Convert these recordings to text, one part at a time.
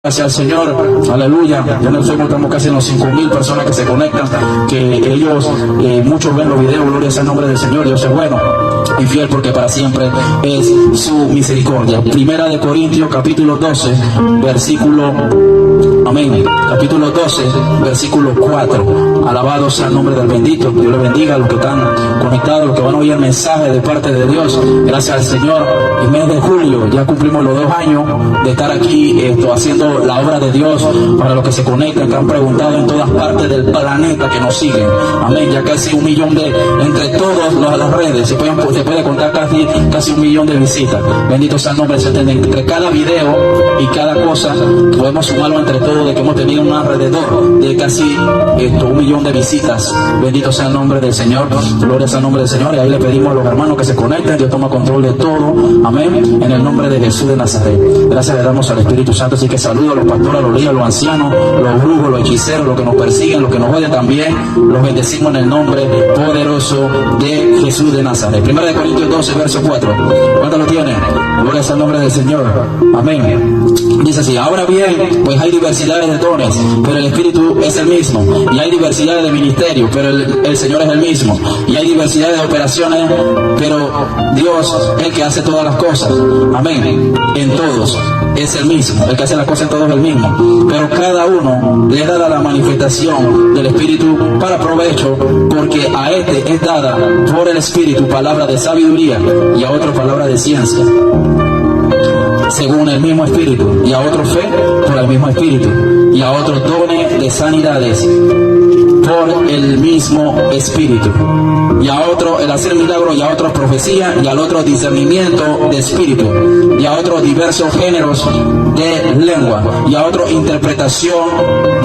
Gracias al Señor, aleluya. Ya nos estamos casi en los 5,000 personas que se conectan, que ellos, muchos ven los videos. Gloria sea el nombre del Señor. Dios es bueno y fiel, porque para siempre es su misericordia. Primera de Corintios capítulo 12 versículo, amén, capítulo 12 versículo 4. Alabado sea el nombre del bendito. Dios les bendiga a los que están conectados, los que van a oír el mensaje de parte de Dios. Gracias al Señor. El mes de julio ya cumplimos los 2 años de estar aquí haciendo la obra de Dios. Para los que se conectan, que han preguntado en todas partes del planeta, que nos siguen, amén, ya casi 1 millón entre todas las redes, se puede contar casi 1 millón de visitas. Bendito sea el nombre del Señor. Entre cada video y cada cosa podemos sumarlo entre todos, de que hemos tenido un alrededor de casi 1 millón de visitas. Bendito sea el nombre del Señor. Gloria sea el nombre del Señor. Y ahí le pedimos a los hermanos que se conecten. Dios toma control de todo, amén, en el nombre de Jesús de Nazaret. Gracias le damos al Espíritu Santo. Así que saludos a los pastores, a los líderes, a los ancianos, los brujos, los hechiceros, los que nos persiguen, los que nos odian también. Los bendecimos en el nombre poderoso de Jesús de Nazaret. Primera de Corintios 12 verso 4. ¿Cuánto lo tiene? Gloria sea el nombre del Señor, amén. Dice así: ahora bien, pues hay diversidades de dones, pero el Espíritu es el mismo. Y hay diversidades de ministerios, pero el Señor es el mismo. Y hay diversidades de operaciones, pero Dios es el que hace todas las cosas, amén, en todos es el mismo. El que hace las cosas en todos es el mismo, pero cada uno le es dada la manifestación del Espíritu para provecho, porque a este es dada por el Espíritu palabra de sabiduría, y a otro palabra de ciencia según el mismo Espíritu, y a otro fe por el mismo Espíritu, y a otros dones de sanidades por el mismo Espíritu, y a otro el hacer milagros, y a otro profecía, y al otro discernimiento de espíritu, y a otros diversos géneros de lengua, y a otro interpretación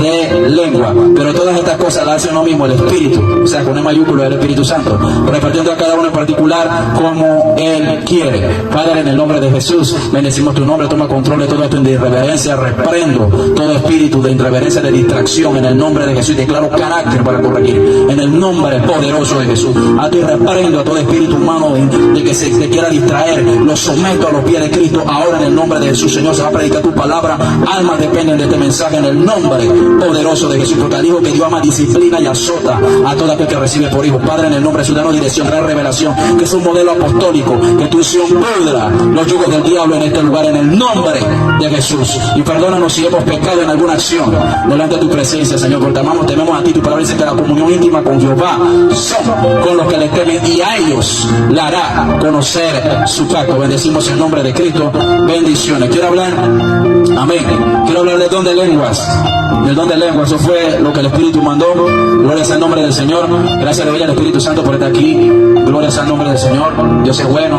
de lengua. Pero todas estas cosas las hace uno mismo, el Espíritu, o sea, con el mayúsculo del Espíritu Santo, repartiendo a cada uno en particular como Él quiere. Padre, en el nombre de Jesús, bendecimos tu nombre. Toma control de todo esto de irreverencia. Reprendo todo espíritu de irreverencia, de distracción, en el nombre de Jesús. Declaro carácter para corregir, en el nombre poderoso de Jesús. A ti reprendo a todo espíritu humano de que se te quiera distraer. Lo someto a los pies de Cristo ahora, en el nombre de Jesús. Señor, se va a predicar tu palabra. Almas dependen de este mensaje, en el nombre poderoso de Jesús, porque al Hijo que Dios ama disciplina y azota a todo aquel que recibe por hijo. Padre, en el nombre de Jesús, danos dirección, gran revelación, que es un modelo apostólico, que tu unción pudra los yugos del diablo en este lugar, en el nombre de Jesús. Y perdónanos si hemos pecado en alguna acción delante de tu presencia, Señor, porque amamos, tememos a ti. Tu palabra dice que la comunión íntima con Jehová son con los que le temen, y a ellos le hará conocer su pacto. Bendecimos el nombre de Cristo. Bendiciones. Quiero hablar, amén, quiero hablar del don de lenguas. El don de lenguas, eso fue lo que el Espíritu mandó. Gloria sea el nombre del Señor. Gracias le doy al Espíritu Santo por estar aquí. Gloria sea el nombre del Señor. Dios es bueno.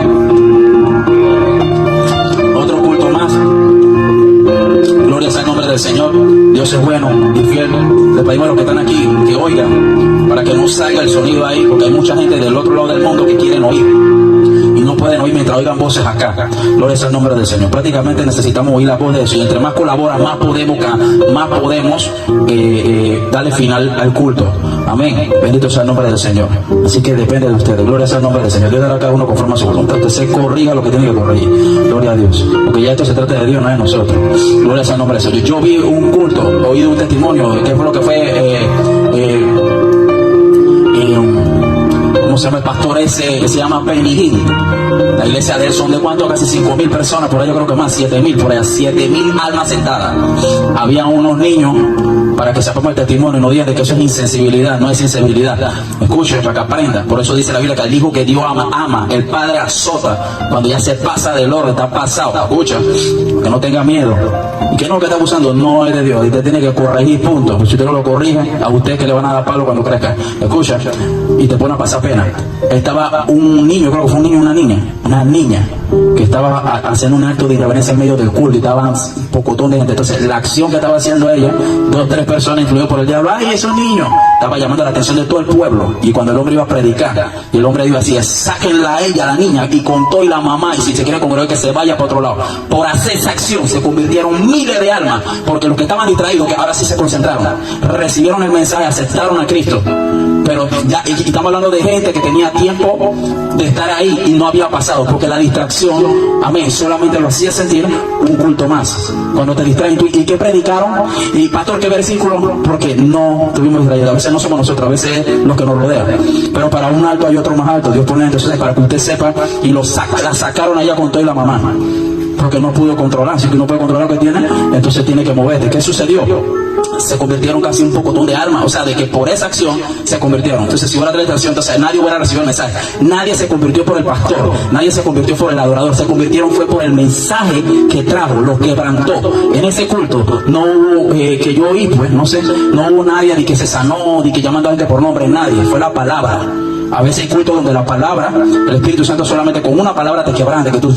Otro culto más. Gloria sea el nombre del Señor. Dios es bueno y fiel. Le pedimos a los que están aquí que oigan, para que no salga el sonido ahí, porque hay mucha gente del otro lado del mundo que quieren oír y no pueden oír mientras oigan voces acá. Gloria sea el nombre del Señor. Prácticamente necesitamos oír la voz de eso, y entre más colabora, más podemos darle final al culto. Amén. Bendito sea el nombre del Señor. Así que depende de ustedes. Gloria sea el nombre del Señor. Dios dará a cada uno conforme a su voluntad. Usted se corrija lo que tiene que corregir. Gloria a Dios. Porque ya esto se trata de Dios, no de nosotros. Gloria sea el nombre del Señor. Yo vi un culto, oí un testimonio de qué fue lo que fue ¿cómo se llama el pastor ese que se llama Benny Hinn? La iglesia de él son de cuánto, casi 5,000 personas, por ahí yo creo que más, 7,000, por allá, 7,000 almas sentadas. Había unos niños, para que sepamos el testimonio y no digan de que eso es insensibilidad, no es insensibilidad. Escuchen para que aprendan. Por eso dice la Biblia que el Hijo que Dios ama, el Padre azota cuando ya se pasa del orden, está pasado. Escucha, que no tenga miedo. Y que no, que está abusando, no es de Dios, y usted tiene que corregir, punto. Pues si usted no lo corrige, a usted que le van a dar palo cuando crezca. Escucha, y te pone a pasar pena. Estaba un niño, creo que fue un niño y una niña, que estaba haciendo un acto de irreverencia en medio del culto, y estaban un pocotón de gente. Entonces la acción que estaba haciendo ella, 2 o 3 personas influidas por el diablo, ay, esos niños, estaba llamando la atención de todo el pueblo. Y cuando el hombre iba a predicar, y el hombre iba así, sáquenla a ella, la niña, y con todo y la mamá, y si se quiere congregar, que se vaya para otro lado. Por hacer esa acción se convirtieron miles de almas, porque los que estaban distraídos, que ahora sí se concentraron, recibieron el mensaje, aceptaron a Cristo. pero ya y estamos hablando de gente que tenía tiempo de estar ahí y no había pasado, porque la distracción, amén, solamente lo hacía sentir un culto más. Cuando te distraen, ¿y qué predicaron? Y pastor, ¿qué versículo? Porque no tuvimos distraído. A veces no somos nosotros, a veces es los que nos rodean. Pero para un alto hay otro más alto. Dios pone entonces para que usted sepa, y la sacaron allá con todo y la mamá, porque no pudo controlar. Si tú no puedes controlar lo que tiene, entonces tiene que moverte. ¿Qué sucedió? Se convirtieron casi un pocotón de armas, o sea, de que por esa acción se convirtieron. Entonces, si hubiera distracción, entonces nadie hubiera recibido el mensaje. Nadie se convirtió por el pastor, nadie se convirtió por el adorador, se convirtieron fue por el mensaje que trajo, lo quebrantó. En ese culto no hubo, que yo oí, pues, no sé, no hubo nadie de que se sanó, de que llamando a gente por nombre, nadie, fue la palabra. A veces hay cultos donde la palabra, el Espíritu Santo solamente con una palabra te quebrante, que tú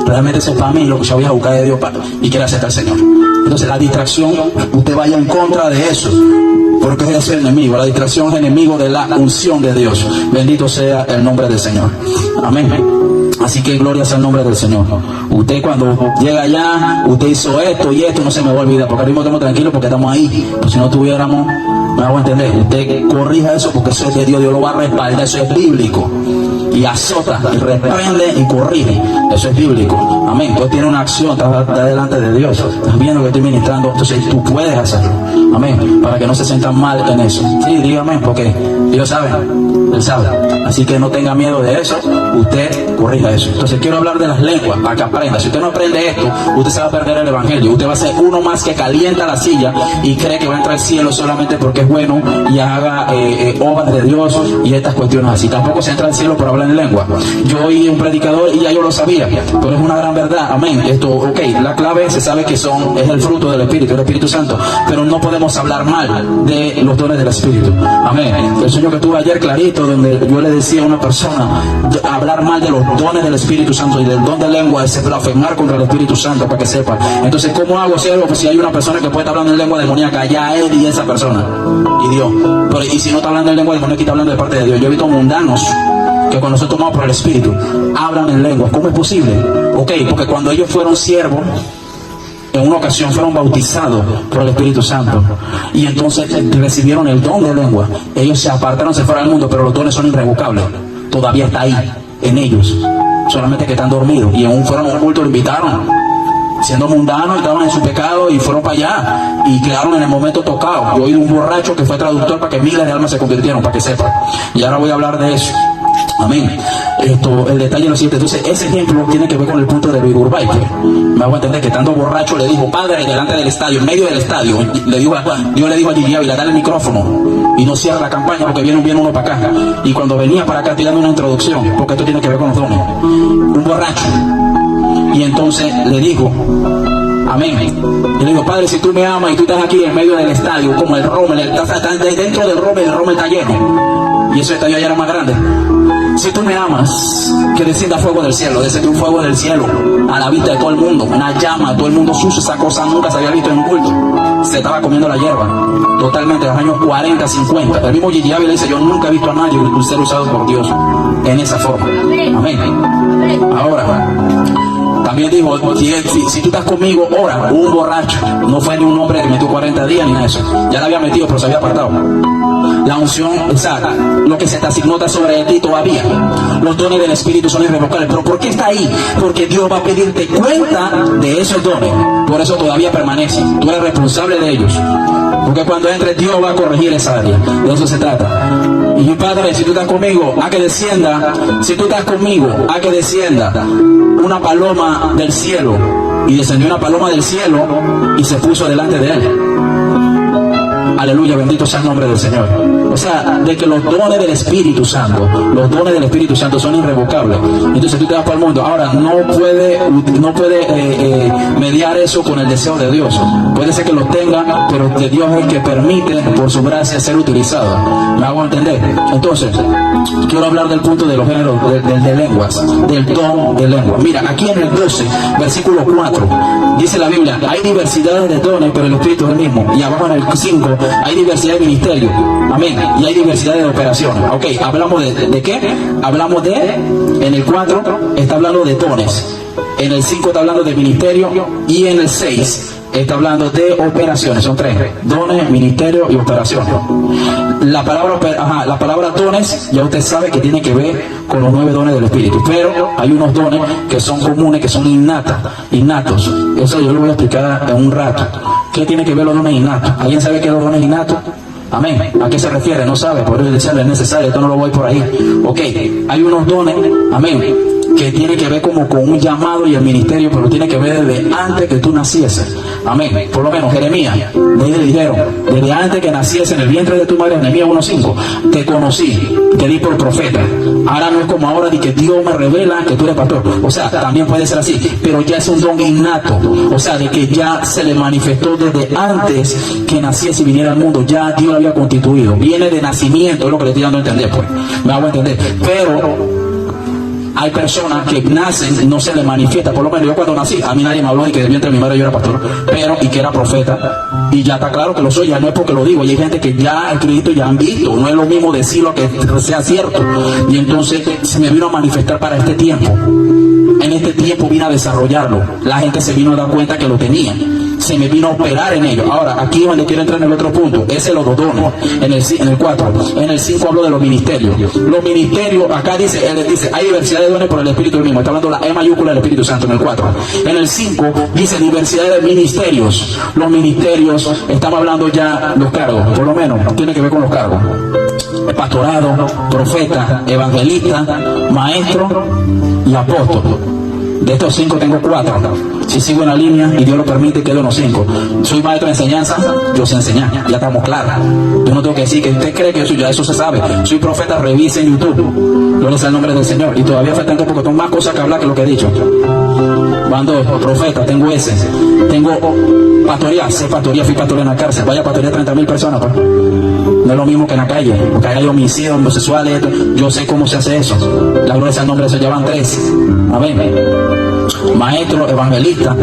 realmente sepas a mí lo que yo voy a buscar de Dios y quiere aceptar al Señor. Entonces la distracción, usted vaya en contra de eso, porque es el enemigo. La distracción es enemigo de la unción de Dios. Bendito sea el nombre del Señor. Amén. Así que gloria sea el nombre del Señor. Usted cuando llega allá, usted hizo esto y esto, no se me va a olvidar, porque ahora mismo estamos tranquilos porque estamos ahí. Pues si no tuviéramos, me hago entender, usted corrija eso porque eso es de Dios, Dios lo va a respaldar, eso es bíblico. Y azota, y reprende y corrige, eso es bíblico. Amén. Entonces tiene una acción, está delante de Dios, estás viendo que estoy ministrando, entonces tú puedes hacerlo. Amén. Para que no se sientan mal en eso. Sí, dígame, porque Dios sabe, Él sabe. Así que no tenga miedo de eso, usted corrija eso. Entonces quiero hablar de las lenguas, para que aprenda. Si usted no aprende esto, usted se va a perder el evangelio. Usted va a ser uno más que calienta la silla y cree que va a entrar al cielo solamente porque es bueno y haga obras de Dios y estas cuestiones así. Tampoco se entra al cielo por hablar en lengua. Yo oí un predicador y ya yo lo sabía, pero es una gran verdad. Amén. Esto, ok, la clave se sabe que es el fruto del Espíritu Santo, pero no podemos hablar mal de los dones del Espíritu. Amén. El sueño que tuve ayer clarito, donde yo le decía a una persona, hablar mal de los dones del Espíritu Santo y del don de lengua es blasfemar contra el Espíritu Santo, para que sepa. Entonces, ¿cómo hago si pues si hay una persona que puede estar hablando en lengua demoníaca? Ya él y esa persona y Dios. Pero, y si no está hablando en lengua demoníaca, está hablando de parte de Dios. Yo he visto mundanos que cuando son tomados por el Espíritu hablan en lengua. ¿Cómo es posible? Ok, porque cuando ellos fueron siervos, en una ocasión fueron bautizados por el Espíritu Santo y entonces recibieron el don de lengua. Ellos se apartaron, se fueron al mundo, pero los dones son irrevocables. Todavía está ahí, en ellos, solamente que están dormidos. Y fueron a un culto, lo invitaron, siendo mundanos, estaban en su pecado y fueron para allá y quedaron en el momento tocados. Yo oí de un borracho que fue traductor para que miles de almas se convirtieron, para que sepan. Y ahora voy a hablar de eso. Amén. El detalle es lo siguiente. Entonces ese ejemplo tiene que ver con el punto de Luis Urbay. Me hago entender que estando borracho le dijo, padre, delante del estadio, en medio del estadio, Dios le dijo a Gigi Ávila, dale el micrófono y no cierra la campaña porque viene uno para acá. Y cuando venía para acá tirando una introducción, porque esto tiene que ver con los dones, un borracho, y entonces le dijo, amén. Y le digo, padre, si tú me amas y tú estás aquí en medio del estadio, como el Rommel, estás dentro del Rommel, el Rommel está lleno, y ese estadio ya era más grande. Si tú me amas, que descienda fuego del cielo, desciende un fuego del cielo a la vista de todo el mundo, una llama, todo el mundo sucio. Esa cosa nunca se había visto en un culto. Se estaba comiendo la hierba, totalmente, en los años 40, 50. El mismo Gigi Ávila dice, yo nunca he visto a nadie ser usado por Dios en esa forma. Amén. Ahora, también dijo, si tú estás conmigo, ora. Un borracho, no fue ni un hombre que metió 40 días ni nada de eso. Ya la había metido, pero se había apartado. La unción, exacta, lo que se te asignó está sobre ti todavía. Los dones del Espíritu son irrevocables. ¿Pero por qué está ahí? Porque Dios va a pedirte cuenta de esos dones. Por eso todavía permanece. Tú eres responsable de ellos. Porque cuando entre Dios va a corregir esa área. De eso se trata. Y mi Padre, si tú estás conmigo, a que descienda. Si tú estás conmigo, a que descienda una paloma del cielo. Y descendió una paloma del cielo y se puso delante de él. Aleluya, bendito sea el nombre del Señor. O sea, de que los dones del Espíritu Santo, son irrevocables. Entonces tú te vas para el mundo. Ahora, no puede mediar eso con el deseo de Dios. Puede ser que los tenga, pero que Dios es el que permite, por su gracia, ser utilizado. ¿Me hago entender? Entonces, quiero hablar del punto de los géneros de lenguas, del don de lengua. Mira, aquí en el 12, versículo 4, dice la Biblia, hay diversidades de dones, pero el Espíritu es el mismo. Y abajo en el 5, hay diversidad de ministerios. Amén. Y hay diversidad de operaciones. Ok, hablamos de qué? Hablamos en el 4 está hablando de dones. En el 5 está hablando de ministerio. Y en el 6 está hablando de operaciones, son tres: dones, ministerio y operación. La palabra dones, ya usted sabe que tiene que ver con los 9 dones del Espíritu, pero hay unos dones que son comunes, que son innatos. Eso yo lo voy a explicar en un rato. ¿Qué tiene que ver los dones innatos? ¿Alguien sabe qué es los dones innatos? Amén. ¿A qué se refiere? No sabe, por eso decirle es necesario, esto no lo voy por ahí. Ok, hay unos dones, amén, que tiene que ver como con un llamado y el ministerio, pero tiene que ver desde antes que tú nacieses. Amén. Por lo menos Jeremías, le dijeron, desde antes que naciese en el vientre de tu madre, Jeremías 1:5, te conocí, te di por profeta. Ahora no es como ahora de que Dios me revela que tú eres pastor. O sea, también puede ser así, pero ya es un don innato. O sea, de que ya se le manifestó desde antes que naciese y viniera al mundo. Ya Dios lo había constituido. Viene de nacimiento, es lo que le estoy dando a entender, pues. Me hago entender. Pero hay personas que nacen, no se les manifiesta. Por lo menos yo cuando nací, a mí nadie me habló de que de vientre de mi madre yo era pastor, pero y que era profeta, y ya está claro que lo soy, ya no es porque lo digo. Y hay gente que ya el crédito ya han visto, no es lo mismo decirlo que sea cierto. Y entonces se me vino a manifestar para este tiempo. En este tiempo vine a desarrollarlo. La gente se vino a dar cuenta que lo tenía. Se me vino a operar en ello. Ahora, aquí es donde quiero entrar en el otro punto. Ese es los dones. En el 4. En el 5 hablo de los ministerios. Los ministerios, acá dice, él dice, hay diversidad de dones por el Espíritu mismo. Está hablando la E mayúscula del Espíritu Santo en el 4. En el 5 dice diversidad de ministerios. Los ministerios, estamos hablando ya los cargos. Por lo menos, tiene que ver con los cargos. Pastorado, profeta, evangelista, maestro y apóstol. De estos 5 tengo 4. Si sigo en la línea y Dios lo permite, quedo en los 5. Soy maestro de enseñanza, yo sé enseñar, ya estamos claros. Yo no tengo que decir que usted cree que ya eso se sabe. Soy profeta, revise en YouTube. Gloria sea el nombre del Señor. Y todavía faltan porque tengo más cosas que hablar que lo que he dicho. Van 2, profeta, tengo ese. Tengo pastoría, sé pastoría, fui pastor en la cárcel. Vaya pastoría 30.000 personas, pues. No es lo mismo que en la calle, porque hay homicidios, homosexuales, yo sé cómo se hace eso. La gloria sea el nombre de Dios, ya van 3. Amén. Maestro, evangelista,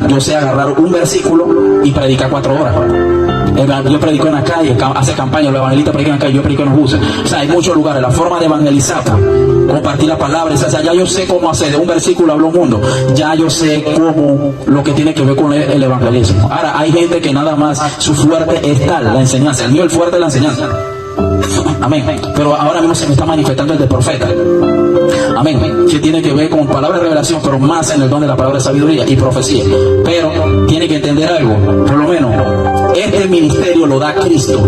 yo sé agarrar un versículo y predicar 4 horas. Yo predico en la calle, hace campaña, los evangelistas predican en la calle, yo predico en los buses. O sea, hay muchos lugares, la forma de evangelizar, compartir la palabra, o sea, ya yo sé cómo hacer, de un versículo hablo un mundo, ya yo sé cómo, lo que tiene que ver con el evangelismo. Ahora, hay gente que nada más, su fuerte es tal, la enseñanza, el mío el fuerte es la enseñanza. Amén. Pero ahora mismo se me está manifestando el de profeta. Amén. Que tiene que ver con palabra de revelación, pero más en el don de la palabra de sabiduría y profecía. Pero tiene que entender algo. Por lo menos, este ministerio lo da Cristo.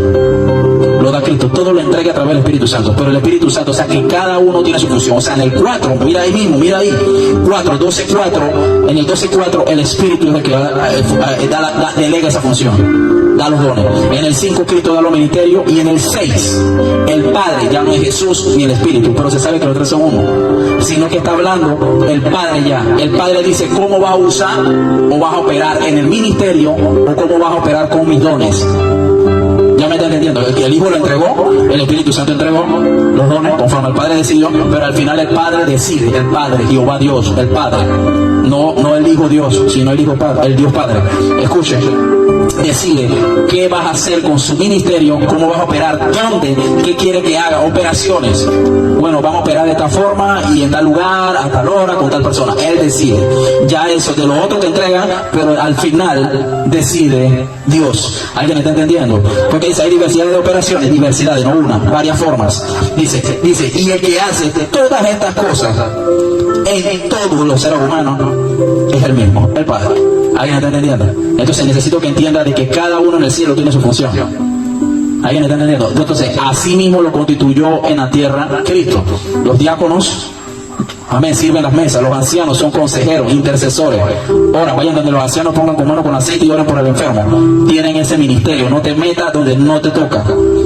Lo da Cristo. Todo lo entrega a través del Espíritu Santo. Pero el Espíritu Santo, o sea, que cada uno tiene su función. O sea, en el 4, mira ahí mismo, mira ahí. 4, 12:4. En el 12:4, el Espíritu es el que delega esa función. Da los dones. En el 5, Cristo da los ministerios. Y en el 6, el Padre, ya no es Jesús ni el Espíritu, pero se sabe que los 3 son uno, sino que está hablando el Padre ya. El Padre dice cómo vas a usar o vas a operar en el ministerio o cómo vas a operar con mis dones. Ya me está entendiendo. El Hijo lo entregó, el Espíritu Santo entregó los dones conforme el Padre decidió, pero al final el Padre decide, el Padre, Jehová Dios, el Padre, no el Hijo Dios, sino el Hijo Padre, el Dios Padre. Escuche, decide qué vas a hacer con su ministerio, cómo vas a operar, dónde, qué quiere que haga, operaciones. Bueno, vamos a operar de esta forma y en tal lugar, a tal hora, con tal persona. Él decide. Ya eso de lo otro te entrega, pero al final decide Dios. ¿Alguien está entendiendo? Porque dice, hay diversidad de operaciones, diversidades, no una, varias formas. Dice, y el que hace todas estas cosas en todos los seres humanos es el mismo, el Padre. ¿Alguien está entendiendo? Entonces necesito que entienda de que cada uno en el cielo tiene su función. ¿Alguien está entendiendo? Entonces, así mismo lo constituyó en la tierra Cristo. Los diáconos, amén, sirven las mesas. Los ancianos son consejeros, intercesores. Ahora, vayan donde los ancianos pongan con mano con aceite y oren por el enfermo. Tienen ese ministerio. No te metas donde no te toca.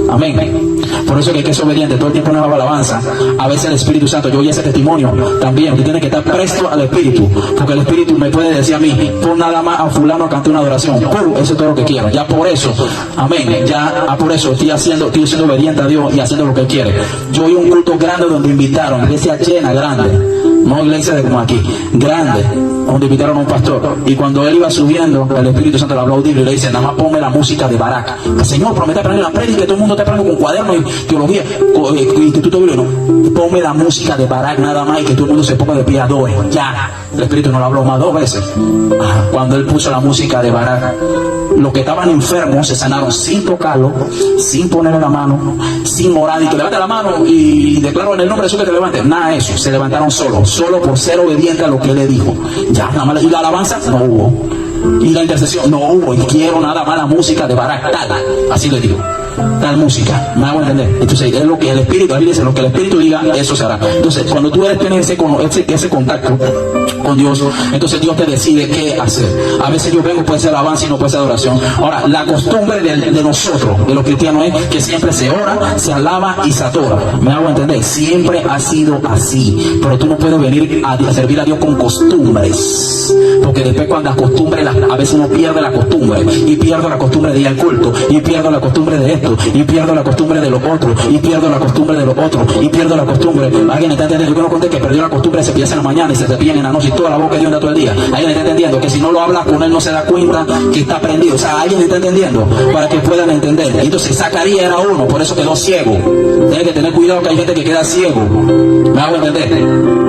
Amén. Por eso que hay que ser obediente. Todo el tiempo nos alabanza. A veces el Espíritu Santo, yo oí ese testimonio también. Usted tiene que estar presto al Espíritu. Porque el Espíritu me puede decir a mí, pon nada más a fulano a cantar una adoración. ¡Pum! Eso es todo lo que quiero. Ya por eso, amén. Ya por eso estoy siendo obediente a Dios y haciendo lo que Él quiere. Yo oí un culto grande donde invitaron, iglesia llena, grande. No iglesia de como aquí, grande, donde invitaron a un pastor. Y cuando él iba subiendo, el Espíritu Santo le habló audible y le dice, nada más ponme la música de Barak. El Señor promete aprender la prédica y todo el mundo está esperando con cuadernos y teología, instituto bíblico, no. Ponme la música de Barak nada más y que todo el mundo se ponga de pie, adore. Ya, el Espíritu no lo habló más 2 veces. Cuando él puso la música de Barak, los que estaban enfermos se sanaron sin tocarlo, sin ponerle la mano, sin orar y que levante la mano y declaro en el nombre de Jesús que te levante. Nada de eso, se levantaron solo por ser obediente a lo que él le dijo. Ya, nada más. Y la alabanza no hubo. Y la intercesión no hubo. Y quiero nada más la música de Barak, tal. Así le digo. Tal música, me hago entender. Entonces es lo que el Espíritu, ahí dice, lo que el Espíritu diga, eso se hará. Entonces cuando tú eres tener ese contacto con Dios, entonces Dios te decide qué hacer. A veces yo vengo, puede ser alabanza y no puede ser adoración. Ahora, la costumbre de nosotros, de los cristianos, es que siempre se ora, se alaba y se adora. Me hago entender, siempre ha sido así. Pero tú no puedes venir a servir a Dios con costumbres, porque después cuando las costumbres, a veces uno pierde la costumbre, y pierdo la costumbre de ir al culto, y pierdo la costumbre de esto, y pierdo la costumbre de los otros, y pierdo la costumbre de los otros, y pierdo la costumbre. Alguien está entendiendo, yo no conté que perdió la costumbre de cepillarse en la mañana y se cepillan en la noche y toda la boca de onda todo el día. Alguien está entendiendo que si no lo habla con él no se da cuenta que está prendido. O sea, alguien está entendiendo para que puedan entender. Entonces Zacarías era uno, por eso quedó ciego. Tiene que tener cuidado que hay gente que queda ciego. ¿Me hago entender?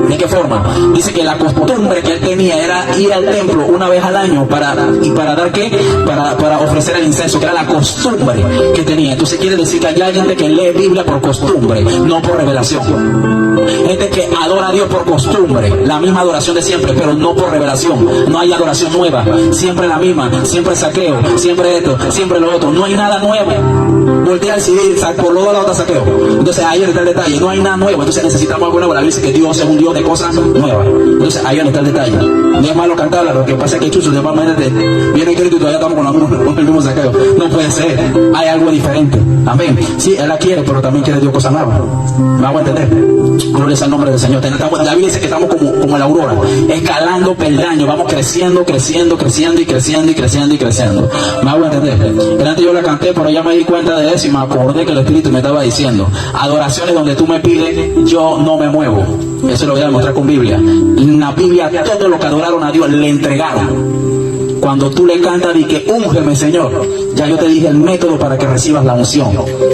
¿De qué forma? Dice que la costumbre que él tenía era ir al templo una vez al año para dar qué, para ofrecer el incenso, que era la costumbre que tenía. Entonces quiere decir que hay gente que lee Biblia por costumbre, no por revelación. Gente que adora a Dios por costumbre, la misma adoración de siempre, pero no por revelación. No hay adoración nueva, siempre la misma, siempre saqueo, siempre esto, siempre lo otro. No hay nada nuevo. Voltea al CD, por lo otro saqueo. Entonces ahí está el detalle, no hay nada nuevo. Entonces necesitamos algo nuevo. La Biblia dice que Dios es un Dios de cosas nuevas. Entonces ahí está el detalle. No es malo cantarla, lo que pasa es que Chuzo, de viene Cristo y todavía estamos con el mismo saqueo. No puede ser, hay algo diferente. Amén. Sí, Él la quiere, pero también quiere Dios cosas nuevas. ¿Me hago entender? Gloria al nombre del Señor. La Biblia dice que estamos como la aurora, escalando peldaños, vamos creciendo y creciendo. ¿Me hago entender? Antes yo la canté, pero ya me di cuenta de eso y me acordé que el Espíritu me estaba diciendo: adoraciones donde tú me pides, yo no me muevo. Eso lo voy a demostrar con Biblia. En la Biblia, todo lo que adoraron a Dios le entregaron. Cuando tú le cantas y que úngeme, Señor, ya yo te dije el método para que recibas la unción.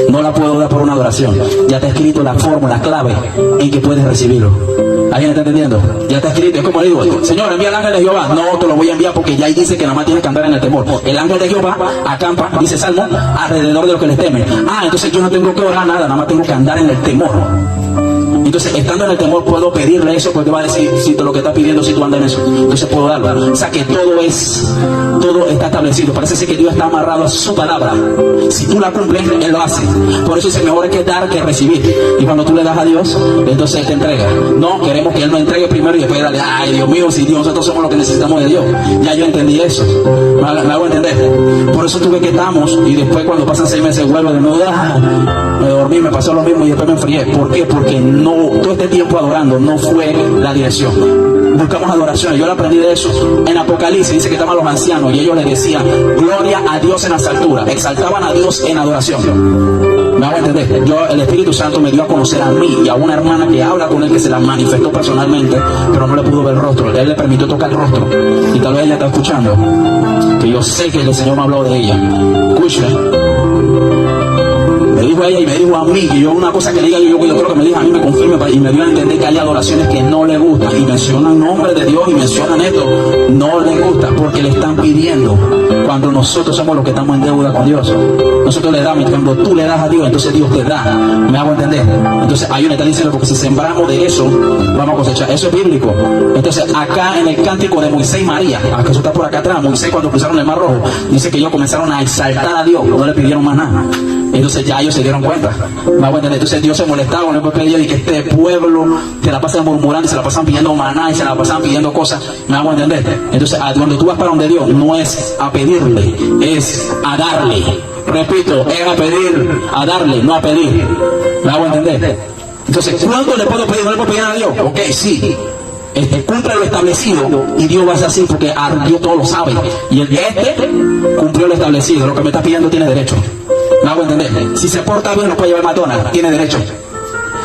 No la puedo dar por una adoración. Ya te he escrito la fórmula, clave en que puedes recibirlo. ¿Alguien está entendiendo? Ya está escrito. Es como le digo: Señor, envía al ángel de Jehová. No te lo voy a enviar porque ya ahí dice que nada más tienes que andar en el temor. El ángel de Jehová acampa, dice Salmo, alrededor de los que les temen. Entonces yo no tengo que orar nada, nada más tengo que andar en el temor. Entonces, estando en el temor, puedo pedirle eso, porque va a decir, si tú lo que estás pidiendo, si tú andas en eso, entonces puedo darlo. O sea que todo está establecido. Parece ser que Dios está amarrado a su palabra. Si tú la cumples, Él lo hace. Por eso dice, mejor es que dar que recibir. Y cuando tú le das a Dios, entonces Él te entrega. No, queremos que Él nos entregue primero y después darle: ay, Dios mío, si Dios, nosotros somos los que necesitamos de Dios. Ya yo entendí eso. Me hago entender. Por eso tuve que estamos, y después cuando pasan 6 meses vuelvo de nuevo, me dormí, me pasó lo mismo y después me enfrié. ¿Por qué? Porque todo este tiempo adorando no fue la dirección. Buscamos adoraciones. Yo lo aprendí de eso. En Apocalipsis dice que estaban los ancianos y ellos le decían: gloria a Dios en las alturas. Exaltaban a Dios en adoración. ¿Me hago entender? El Espíritu Santo me dio a conocer a mí y a una hermana que habla con él, que se la manifestó personalmente, pero no le pudo ver el rostro. Él le permitió tocar el rostro. Y tal vez ella está escuchando, que yo sé que el Señor me habló de ella. Escuche. Me dijo a ella y me dijo a mí, que yo una cosa que le diga, yo creo que me dijo a mí, me confirme, y me dio a entender que hay adoraciones que no le gustan, y mencionan nombre de Dios y mencionan esto, no le gusta, porque le están pidiendo, cuando nosotros somos los que estamos en deuda con Dios. Nosotros le damos, y cuando tú le das a Dios, entonces Dios te da. ¿Me hago entender? Entonces hay una está diciendo, porque si sembramos de eso, vamos a cosechar. Eso es bíblico. Entonces acá en el cántico de Moisés y María, que eso está por acá atrás, Moisés cuando cruzaron el Mar Rojo, dice que ellos comenzaron a exaltar a Dios, no le pidieron más nada. Entonces ya ellos se dieron cuenta. ¿Me hago entender? Entonces Dios se molestaba con el pueblo y que este pueblo se la pasan murmurando, se la pasan pidiendo maná y se la pasan pidiendo cosas. ¿Me hago entender? Entonces cuando tú vas para donde Dios, no es a pedirle, es a darle. Repito, es a pedir, a darle, no a pedir. ¿Me hago entender? Entonces, ¿cuánto le puedo pedir? ¿No le puedo pedir a Dios? Ok, sí. Cumple lo establecido y Dios va a ser así, porque Dios todo lo sabe. Y cumplió lo establecido. Lo que me está pidiendo tiene derecho. ¿Me hago entender? Si se porta bien, no puede llevar matona, tiene derecho.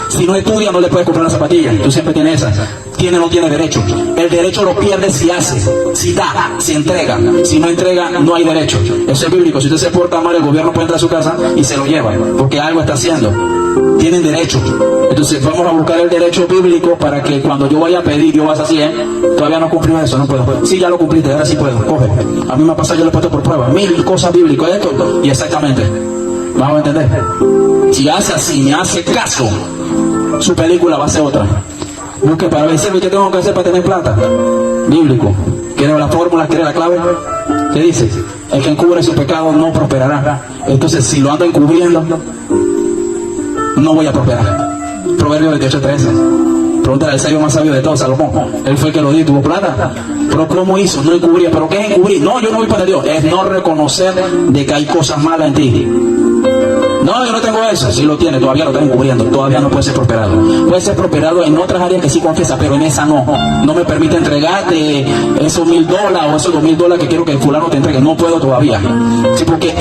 Si no estudia, no le puedes comprar la zapatilla. Tú siempre tienes esa. Tiene o no tiene derecho. El derecho lo pierde si hace, si da, si entrega. Si no entrega, no hay derecho. Eso es bíblico. Si usted se porta mal, el gobierno puede entrar a su casa y se lo lleva, porque algo está haciendo. Tienen derecho. Entonces vamos a buscar el derecho bíblico para que cuando yo vaya a pedir, yo vas así, todavía no cumplí eso, no puedo. Sí, ya lo cumpliste, ahora sí puedo. Coge. A mí me ha pasado, yo lo he puesto por prueba. 1000 cosas bíblicas, esto y exactamente. Vamos a entender. Si hace así, me hace caso, su película va a ser otra. Busque para ver qué tengo que hacer para tener plata. Bíblico. ¿Quiere la fórmula? ¿Quiere la clave? ¿Qué dice? El que encubre su pecado no prosperará. Entonces, si lo ando encubriendo, no voy a prosperar. Proverbios 28:13. Pregúntale al sabio más sabio de todos, Salomón. Él fue el que lo dio, tuvo plata. Pero ¿cómo hizo? No encubría. ¿Pero qué es encubrir? No, yo no voy para Dios. Es no reconocer de que hay cosas malas en ti. No, yo no tengo eso. Si lo tiene, todavía lo está encubriendo. Todavía no puede ser prosperado. Puede ser prosperado en otras áreas que sí confiesa, pero en esa no. No me permite entregarte esos $1000 o esos $2000 que quiero que el fulano te entregue. No puedo todavía. Sí, porque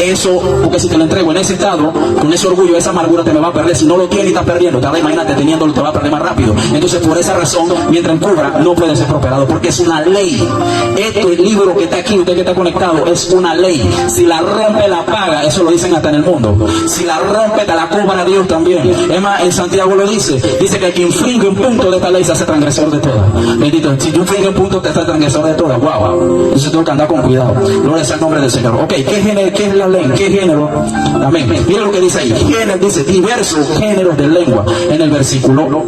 si te lo entrego en ese estado, con ese orgullo, esa amargura te me va a perder. Si no lo tienes y estás perdiendo, imagínate teniéndolo, te va a perder más rápido. Entonces, por esa razón, mientras encubra, no puede ser prosperado, porque es una ley. Este libro que está aquí, usted que está conectado, es una ley. Si la rompe, la paga. Eso lo dicen hasta en el mundo. Si la rompe, te la cobra Dios también. Es más, en Santiago lo dice que el que infringe un punto de esta ley se hace transgresor de todas. Bendito, si tú infringes un punto, te haces transgresor de todas. Wow. Entonces tengo que andar con cuidado. Gloria sea el nombre del Señor. Ok, ¿qué es la ley? ¿Qué género? Amén. Mira lo que dice ahí. Género, dice diversos géneros de lengua. En el versículo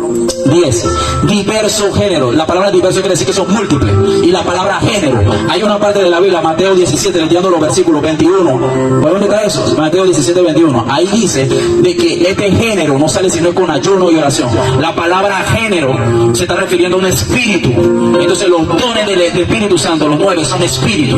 10. Diversos géneros. La palabra diverso quiere decir que son múltiples. Y la palabra género. Hay una parte de la Biblia, Mateo 17, leyendo los versículos 21. ¿Por dónde está eso? Mateo 17, 21. Ahí dice de que este género no sale sino con ayuno y oración. La palabra género se está refiriendo a un espíritu. Entonces los dones del Espíritu Santo, los 9, son espíritu,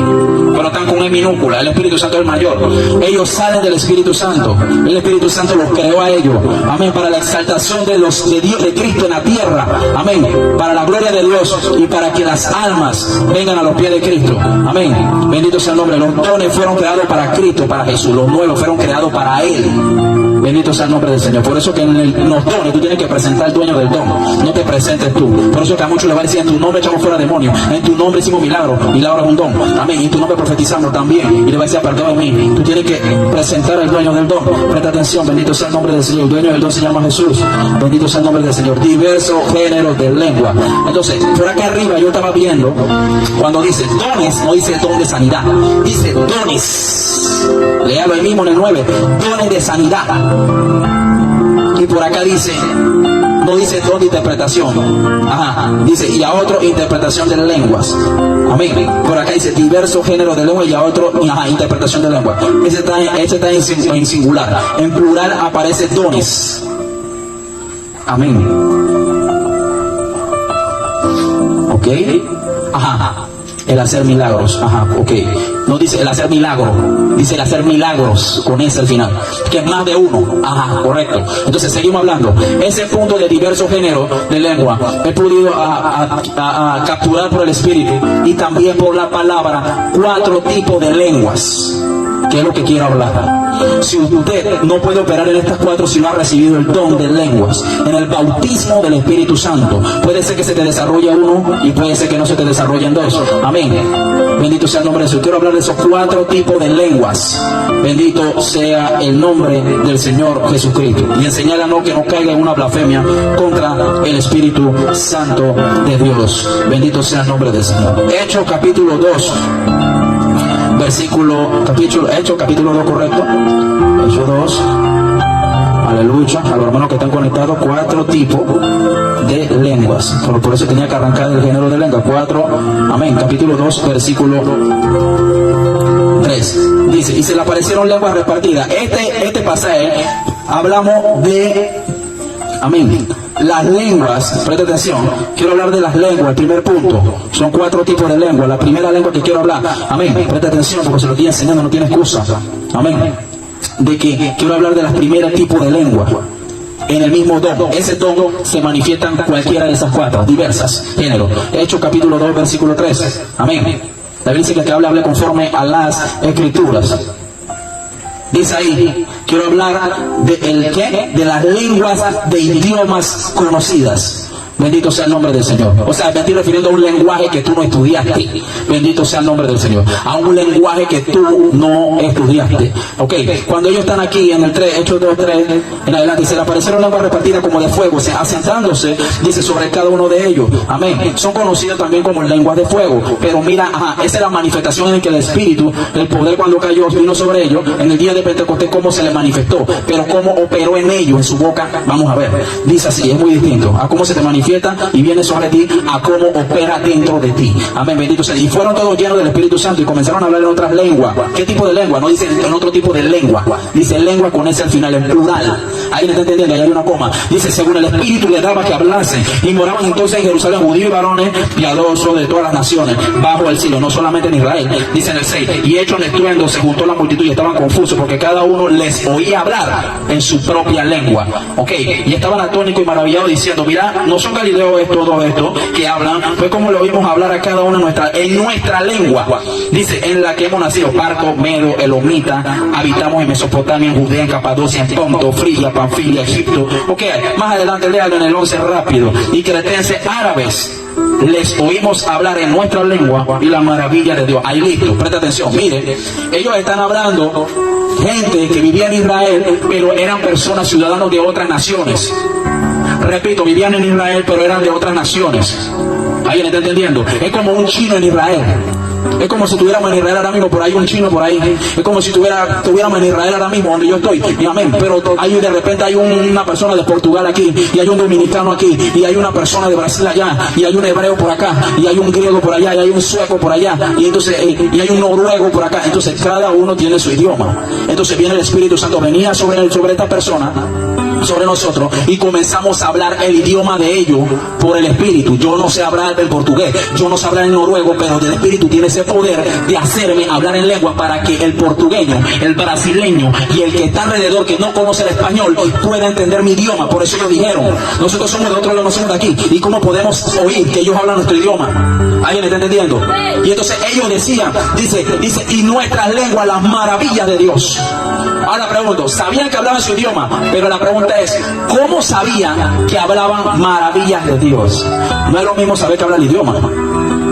pero están con E minúscula. El Espíritu Santo es el mayor. Ellos salen del Espíritu Santo. El Espíritu Santo los creó a ellos. Amén. Para la exaltación de Dios, de Cristo en la tierra. Amén. Para la gloria de Dios y para que las almas vengan a los pies de Cristo. Amén. Bendito sea el nombre. Los dones fueron creados para Cristo, para Jesús. Los nuevos fueron creados para Él. Bendito sea el nombre del Señor. Por eso que en los dones tú tienes que presentar al dueño del don. No te presentes tú. Por eso que a muchos les va a decir: en tu nombre echamos fuera demonios, en tu nombre hicimos milagros. Milagro es un don. Amén. Y en tu nombre profetizamos también. Y le va a decir: apartado de mí. Tú tienes que presentar al dueño del don. Presta atención. Bendito sea el nombre del Señor. El dueño del don se llama Jesús. Bendito sea el nombre del Señor. Diversos géneros de lengua. Entonces, por acá arriba yo estaba viendo cuando dice dones, no dice don de sanidad, dice dones. Léalo ahí mismo en el 9. Dones de sanidad. Y por acá dice, no dice don de interpretación. Ajá. Dice, y a otro interpretación de lenguas. Amén. Por acá dice diversos géneros de lengua y a otro, interpretación de lengua. Ese está en singular. En plural aparece dones. Amén. Ok. Ajá. El hacer milagros. Ajá, ok. No dice el hacer milagro, dice el hacer milagros con ese al final, que es más de uno. Ajá, correcto. Entonces seguimos hablando. Ese punto de diversos géneros de lengua he podido capturar por el Espíritu y también por la palabra 4 tipos de lenguas, que es lo que quiero hablar. Si usted no puede operar en estas 4 si no ha recibido el don de lenguas, en el bautismo del Espíritu Santo, puede ser que se te desarrolle uno y puede ser que no se te desarrollen 2. Amén. Bendito sea el nombre de Jesús. Quiero hablar de esos 4 tipos de lenguas. Bendito sea el nombre del Señor Jesucristo. Y enseñarnos que no caiga en una blasfemia contra el Espíritu Santo de Dios. Bendito sea el nombre del Señor. Hechos capítulo 2. Hechos capítulo 2, correcto. Hechos 2. Aleluya. A los hermanos que están conectados, 4 tipos de lenguas. Por eso tenía que arrancar el género de lengua. 4. Amén. Capítulo 2, versículo 3. Dice, y se le aparecieron lenguas repartidas. Este pasaje hablamos de, amén, las lenguas. Presta atención, quiero hablar de las lenguas. El primer punto, son 4 tipos de lenguas. La primera lengua que quiero hablar, amén, presta atención porque se lo estoy enseñando, no tiene excusa. Amén. De que quiero hablar de las primeras tipos de lengua en el mismo don. Ese don se manifiesta en cualquiera de esas 4 diversas géneros. Hechos capítulo 2, versículo 3. Amén. La Biblia dice que el que hable conforme a las Escrituras. Dice ahí, quiero hablar de las lenguas de idiomas conocidas. Bendito sea el nombre del Señor. O sea, me estoy refiriendo a un lenguaje que tú no estudiaste. Bendito sea el nombre del Señor. A un lenguaje que tú no estudiaste. Ok, cuando ellos están aquí en el 3, Hechos 2:3 en adelante, se le aparecieron lenguas repartidas como de fuego, asentándose, dice, sobre cada uno de ellos. Amén. Son conocidos también como lenguas de fuego. Pero mira, esa es la manifestación en que el Espíritu, el poder cuando cayó, vino sobre ellos en el día de Pentecostés, cómo se le manifestó. Pero cómo operó en ellos, en su boca, vamos a ver. Dice así, es muy distinto a cómo se te manifiesta y viene sobre ti, a cómo opera dentro de ti. Amén, bendito sea. Y fueron todos llenos del Espíritu Santo y comenzaron a hablar en otras lenguas. ¿Qué tipo de lengua? No dice en otro tipo de lengua, dice lengua con ese al final, en plural. Ahí me está entendiendo, ahí hay una coma. Dice, según el Espíritu le daba que hablasen. Y moraban entonces en Jerusalén judíos y varones piadosos de todas las naciones, bajo el cielo, no solamente en Israel. Dice en el 6, y hecho un estruendo, se juntó la multitud y estaban confusos, porque cada uno les oía hablar en su propia lengua. Ok, y estaban atónicos y maravillados diciendo, mira, no son Galileo es todo esto que hablan, pues como lo oímos hablar a cada uno en nuestra lengua. Dice, en la que hemos nacido, Parco, Medo, Elamita, habitamos en Mesopotamia, en Judea, en Capadocia, en Ponto, Frigia, Panfilia, Egipto. Ok, más adelante léalo en el 11 rápido. Y cretenses árabes, les oímos hablar en nuestra lengua y la maravilla de Dios. Ahí listo, presta atención, mire, ellos están hablando gente que vivía en Israel, pero eran personas, ciudadanos de otras naciones. Repito, vivían en Israel, pero eran de otras naciones. ¿Alguien está entendiendo? Es como un chino en Israel. Es como si tuviéramos en Israel ahora mismo, por ahí un chino por ahí. Es como si tuviéramos en Israel ahora mismo, donde yo estoy. Y amén. Pero de repente hay una persona de Portugal aquí, y hay un dominicano aquí, y hay una persona de Brasil allá, y hay un hebreo por acá, y hay un griego por allá, y hay un sueco por allá, y entonces y hay un noruego por acá. Entonces cada uno tiene su idioma. Entonces viene el Espíritu Santo, venía sobre esta persona, sobre nosotros, y comenzamos a hablar el idioma de ellos por el Espíritu. Yo no sé hablar del portugués, yo no sé hablar en noruego, pero el Espíritu tiene ese poder de hacerme hablar en lengua para que el portugueño, el brasileño y el que está alrededor, que no conoce el español, pueda entender mi idioma. Por eso ellos dijeron, nosotros somos de otro lado, no somos de aquí, y cómo podemos oír que ellos hablan nuestro idioma. ¿Alguien está entendiendo? Y entonces ellos decían, dice, y nuestras lenguas, las maravillas de Dios. Ahora pregunto, sabían que hablaban su idioma, pero la pregunta es, ¿cómo sabían que hablaban maravillas de Dios? No es lo mismo saber que habla el idioma.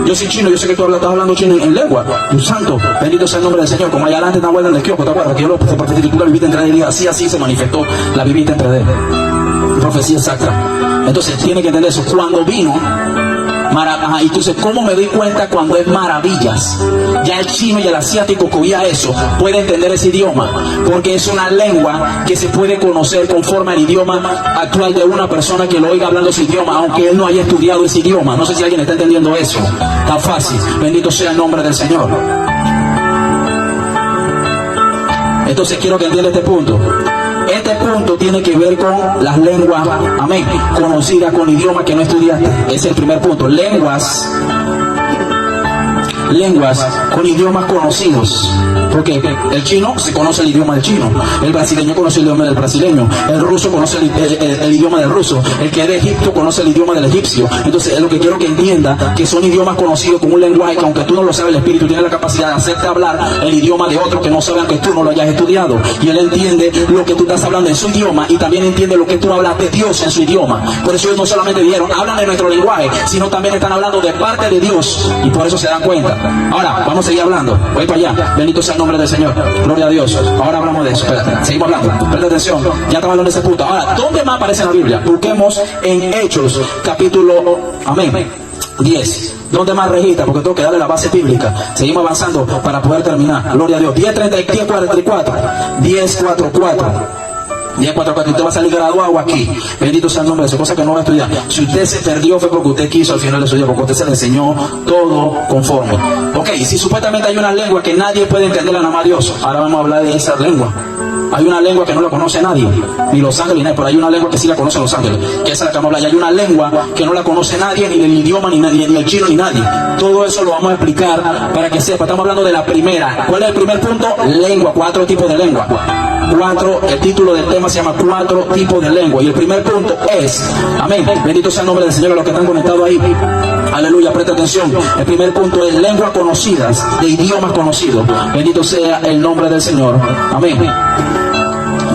Yo soy chino, yo sé que tú estás hablando chino en lengua. Dios santo, bendito sea el nombre del Señor. Como allá adelante en la vuelta del kiosco, ¿te acuerdas? Que yo lo profetizé, tú la viviste entre D, así se manifestó, la viviste entre D. Profecía exacta. Entonces tiene que entender eso. Cuando vino, y entonces, ¿cómo me doy cuenta cuando es maravillas? Ya el chino y el asiático que oía eso puede entender ese idioma, porque es una lengua que se puede conocer conforme al idioma actual de una persona que lo oiga hablando ese idioma, aunque él no haya estudiado ese idioma. No sé si alguien está entendiendo eso. Tan fácil. Bendito sea el nombre del Señor. Entonces quiero que entienda este punto. Este punto tiene que ver con las lenguas, amén, conocidas, con idiomas que no estudiaste. Ese es el primer punto. Lenguas con idiomas conocidos. Porque el chino se conoce el idioma del chino, el brasileño conoce el idioma del brasileño, el ruso conoce el idioma del ruso, el que es de Egipto conoce el idioma del egipcio. Entonces es lo que quiero que entienda, que son idiomas conocidos con un lenguaje que aunque tú no lo sabes, el Espíritu tiene la capacidad de hacerte hablar el idioma de otro que no sabe, aunque tú no lo hayas estudiado. Y él entiende lo que tú estás hablando en su idioma y también entiende lo que tú hablas de Dios en su idioma. Por eso ellos no solamente dijeron, hablan de nuestro lenguaje, sino también están hablando de parte de Dios, y por eso se dan cuenta. Ahora, vamos a seguir hablando. Voy para allá. Bendito sea el nombre del Señor. Gloria a Dios. Ahora hablamos de eso. Espérate. Seguimos hablando. Presta atención. Ya estamos hablando de ese punto. Ahora, ¿dónde más aparece en la Biblia? Busquemos en Hechos, capítulo, amén, 10. ¿Dónde más registra? Porque tengo que darle la base bíblica. Seguimos avanzando para poder terminar. Gloria a Dios. 10:44. 10:44. 10:44, y usted va a salir graduado aquí. Bendito sea el nombre de Dios, cosa que no va a estudiar. Si usted se perdió fue porque usted quiso al final de su día, porque usted se le enseñó todo conforme. Ok, si supuestamente hay una lengua que nadie puede entenderla nada más Dios, ahora vamos a hablar de esa lengua. Hay una lengua que no la conoce nadie, ni los ángeles, ni nadie, pero hay una lengua que sí la conocen los ángeles, que esa es la que vamos a hablar. Y hay una lengua que no la conoce nadie, ni el idioma, ni el chino, ni nadie. Todo eso lo vamos a explicar para que sepa. Estamos hablando de la primera. ¿Cuál es el primer punto? Lengua, 4 tipos de lengua. el título del tema se llama 4 tipos de lengua. Y el primer punto es, amén, bendito sea el nombre del Señor a los que están conectados ahí. Aleluya, presta atención. El primer punto es lenguas conocidas, de idiomas conocidos. Bendito sea el nombre del Señor. Amén.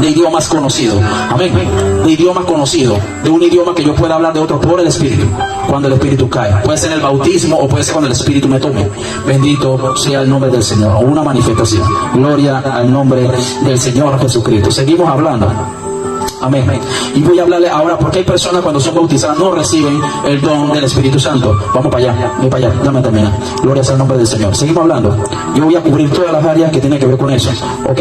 De idiomas conocidos, amén, de idiomas conocidos, de un idioma que yo pueda hablar de otro por el Espíritu, cuando el Espíritu cae, puede ser en el bautismo o puede ser cuando el Espíritu me tome, bendito sea el nombre del Señor, o una manifestación, gloria al nombre del Señor Jesucristo. Seguimos hablando. Amén. Y voy a hablarle ahora porque hay personas cuando son bautizadas no reciben el don del Espíritu Santo. Vamos para allá, dame terminar. Gloria sea el nombre del Señor. Seguimos hablando. Yo voy a cubrir todas las áreas que tienen que ver con eso. Ok,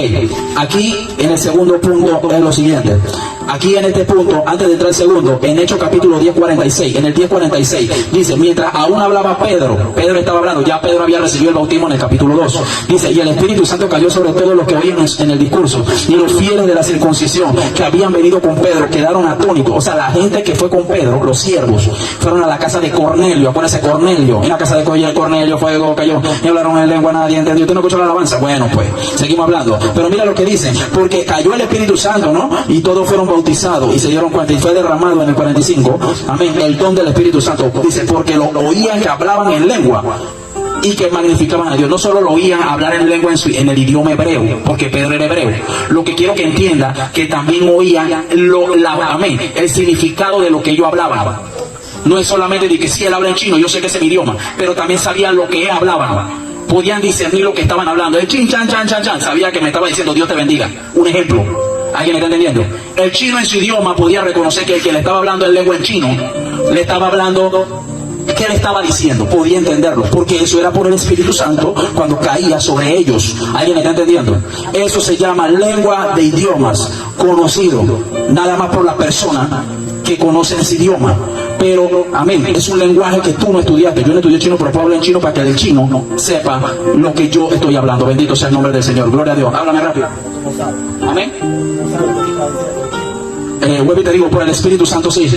aquí en el segundo punto es lo siguiente. Aquí en este punto, antes de entrar al segundo, en Hechos capítulo 10:46, en el 10:46, dice, mientras aún hablaba Pedro estaba hablando, ya Pedro había recibido el bautismo en el capítulo 2, dice, y el Espíritu Santo cayó sobre todos los que oían en el discurso, y los fieles de la circuncisión que habían venido con Pedro quedaron atónitos. O sea, la gente que fue con Pedro, los siervos, fueron a la casa de Cornelio. Acuérdense, Cornelio, en la casa de Cornelio, fuego cayó, ni hablaron en lengua, nadie entendió. ¿Usted no escuchó la alabanza? Bueno, pues, seguimos hablando. Pero mira lo que dice, porque cayó el Espíritu Santo, ¿no? Y todos fueron bautizados y se dieron cuenta, y fue derramado en el 45, amén, el don del Espíritu Santo. Dice, porque lo oían que hablaban en lengua y que magnificaban a Dios. No solo lo oían hablar en lengua en el idioma hebreo, porque Pedro era hebreo. Lo que quiero que entienda, que también oían amén, el significado de lo que ellos hablaban. No es solamente de que si él habla en chino, yo sé que es el idioma, pero también sabían lo que él hablaba. Podían discernir lo que estaban hablando. El chin, chan, chan, chan, chan, sabía que me estaba diciendo Dios te bendiga. Un ejemplo. ¿Alguien está entendiendo? El chino en su idioma podía reconocer que el que le estaba hablando en lengua en chino le estaba hablando. ¿Qué le estaba diciendo? Podía entenderlo, porque eso era por el Espíritu Santo cuando caía sobre ellos. ¿Alguien está entendiendo? Eso se llama lengua de idiomas conocido, nada más por la persona que conoce ese idioma. Pero, amén, es un lenguaje que tú no estudiaste. Yo no estudié chino, pero puedo hablar en chino para que el chino sepa lo que yo estoy hablando. Bendito sea el nombre del Señor. Gloria a Dios. Háblame rápido. Amén. Vuelvo y te digo, por el Espíritu Santo sí.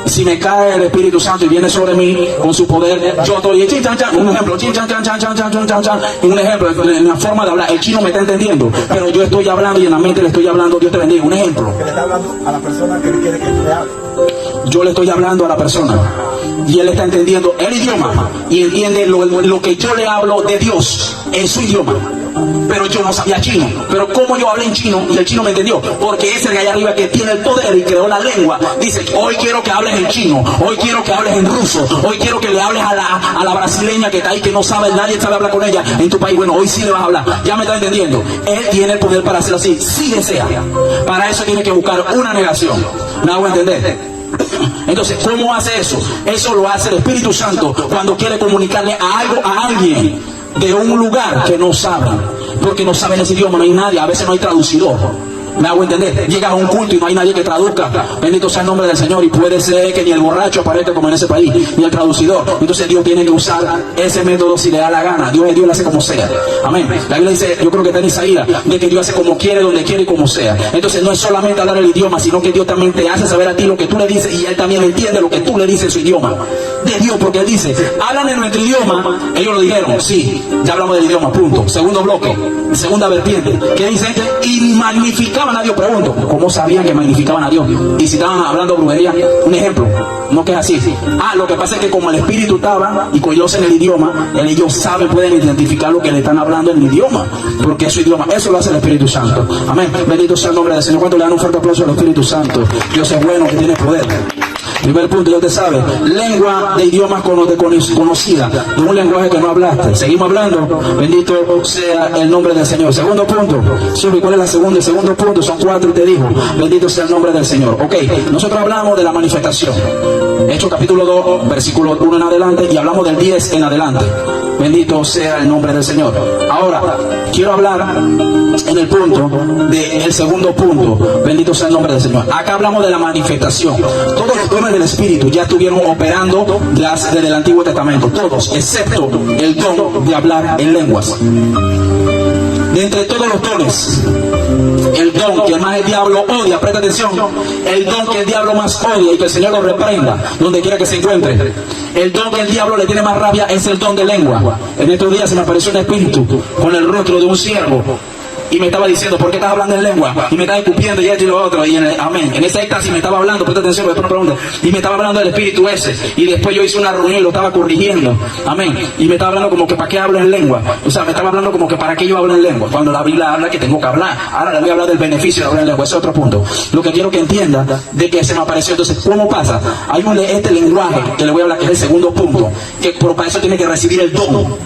Si me cae el Espíritu Santo y viene sobre mí con su poder, yo estoy chin, chan, chan, un ejemplo, chin, chan, chan, chan, chan, chan, chan, chan, un ejemplo, en la forma de hablar. El chino me está entendiendo, pero yo estoy hablando y en la mente le estoy hablando, Dios te bendiga. Un ejemplo. Que le está hablando a la persona que quiere que tú le hables. Yo le estoy hablando a la persona y él está entendiendo el idioma y entiende lo que yo le hablo de Dios en su idioma. Pero yo no sabía chino. Pero como yo hablé en chino y el chino me entendió, porque ese de allá arriba que tiene el poder y creó la lengua, dice, hoy quiero que hables en chino, hoy quiero que hables en ruso, hoy quiero que le hables a la brasileña que está ahí, que no sabe, nadie sabe hablar con ella en tu país. Bueno, hoy sí le vas a hablar. Ya me está entendiendo. Él tiene el poder para hacerlo así, si desea. Para eso tiene que buscar una negación. ¿Me hago entender? Entonces, ¿cómo hace eso? Eso lo hace el Espíritu Santo cuando quiere comunicarle algo a alguien de un lugar que no saben, porque no saben ese idioma, no hay nadie, a veces no hay traducidor. ¿Me hago entender? Llegas a un culto y no hay nadie que traduzca. Bendito sea el nombre del Señor. Y puede ser que ni el borracho aparezca como en ese país, ni el traducidor. Entonces Dios tiene que usar ese método si le da la gana. Dios lo hace como sea. Amén. La Biblia dice, yo creo que está en Isaías, de que Dios hace como quiere, donde quiere y como sea. Entonces no es solamente hablar el idioma, sino que Dios también te hace saber a ti lo que tú le dices y Él también entiende lo que tú le dices en su idioma. De Dios, porque Él dice, hablan en nuestro idioma. Ellos lo dijeron, sí, ya hablamos del idioma, punto. Segundo bloque, segunda vertiente, que dice, y magnificaban a Dios. Pregunto, ¿cómo sabían que magnificaban a Dios? Y si estaban hablando brujería, un ejemplo, no que es así. Lo que pasa es que como el Espíritu estaba y conocen el idioma, ellos saben, pueden identificar lo que le están hablando en el idioma, porque es su idioma. Eso lo hace el Espíritu Santo. Amén. Bendito sea el nombre del Señor. ¿Cuánto le dan un fuerte aplauso al Espíritu Santo? Dios es bueno, que tiene poder. Primer punto, ya te sabe, lengua de idiomas conocida, de un lenguaje que no hablaste. Seguimos hablando, bendito sea el nombre del Señor. Segundo punto, ¿cuál es la segunda? El segundo punto, son 4 y te digo, bendito sea el nombre del Señor. Ok, nosotros hablamos de la manifestación. Hechos capítulo 2, versículo 1 en adelante, y hablamos del 10 en adelante. Bendito sea el nombre del Señor. Ahora, quiero hablar en el punto del segundo punto. Bendito sea el nombre del Señor. Acá hablamos de la manifestación. Todos los dones del Espíritu ya estuvieron operando desde el Antiguo Testamento. Todos, excepto el don de hablar en lenguas. De entre todos los dones, el don que más el diablo odia, presta atención, el don que el diablo más odia y que el Señor lo reprenda donde quiera que se encuentre, el don que el diablo le tiene más rabia es el don de lengua. En estos días se me apareció un espíritu con el rostro de un siervo y me estaba diciendo, ¿por qué estás hablando en lengua? Y me estaba escupiendo y esto y lo otro, y amén, en ese éxtasis me estaba hablando, presta atención, después no pregunte, y me estaba hablando del espíritu ese, y después yo hice una reunión y lo estaba corrigiendo, amén, y me estaba hablando como que para qué hablo en lengua, o sea, me estaba hablando como que para qué yo hablo en lengua, cuando la Biblia habla que tengo que hablar. Ahora le voy a hablar del beneficio de hablar en lengua, ese es otro punto. Lo que quiero que entienda de que se me apareció. Entonces, ¿cómo pasa? Hay este lenguaje que le voy a hablar, que es el segundo punto, que para eso tiene que recibir el don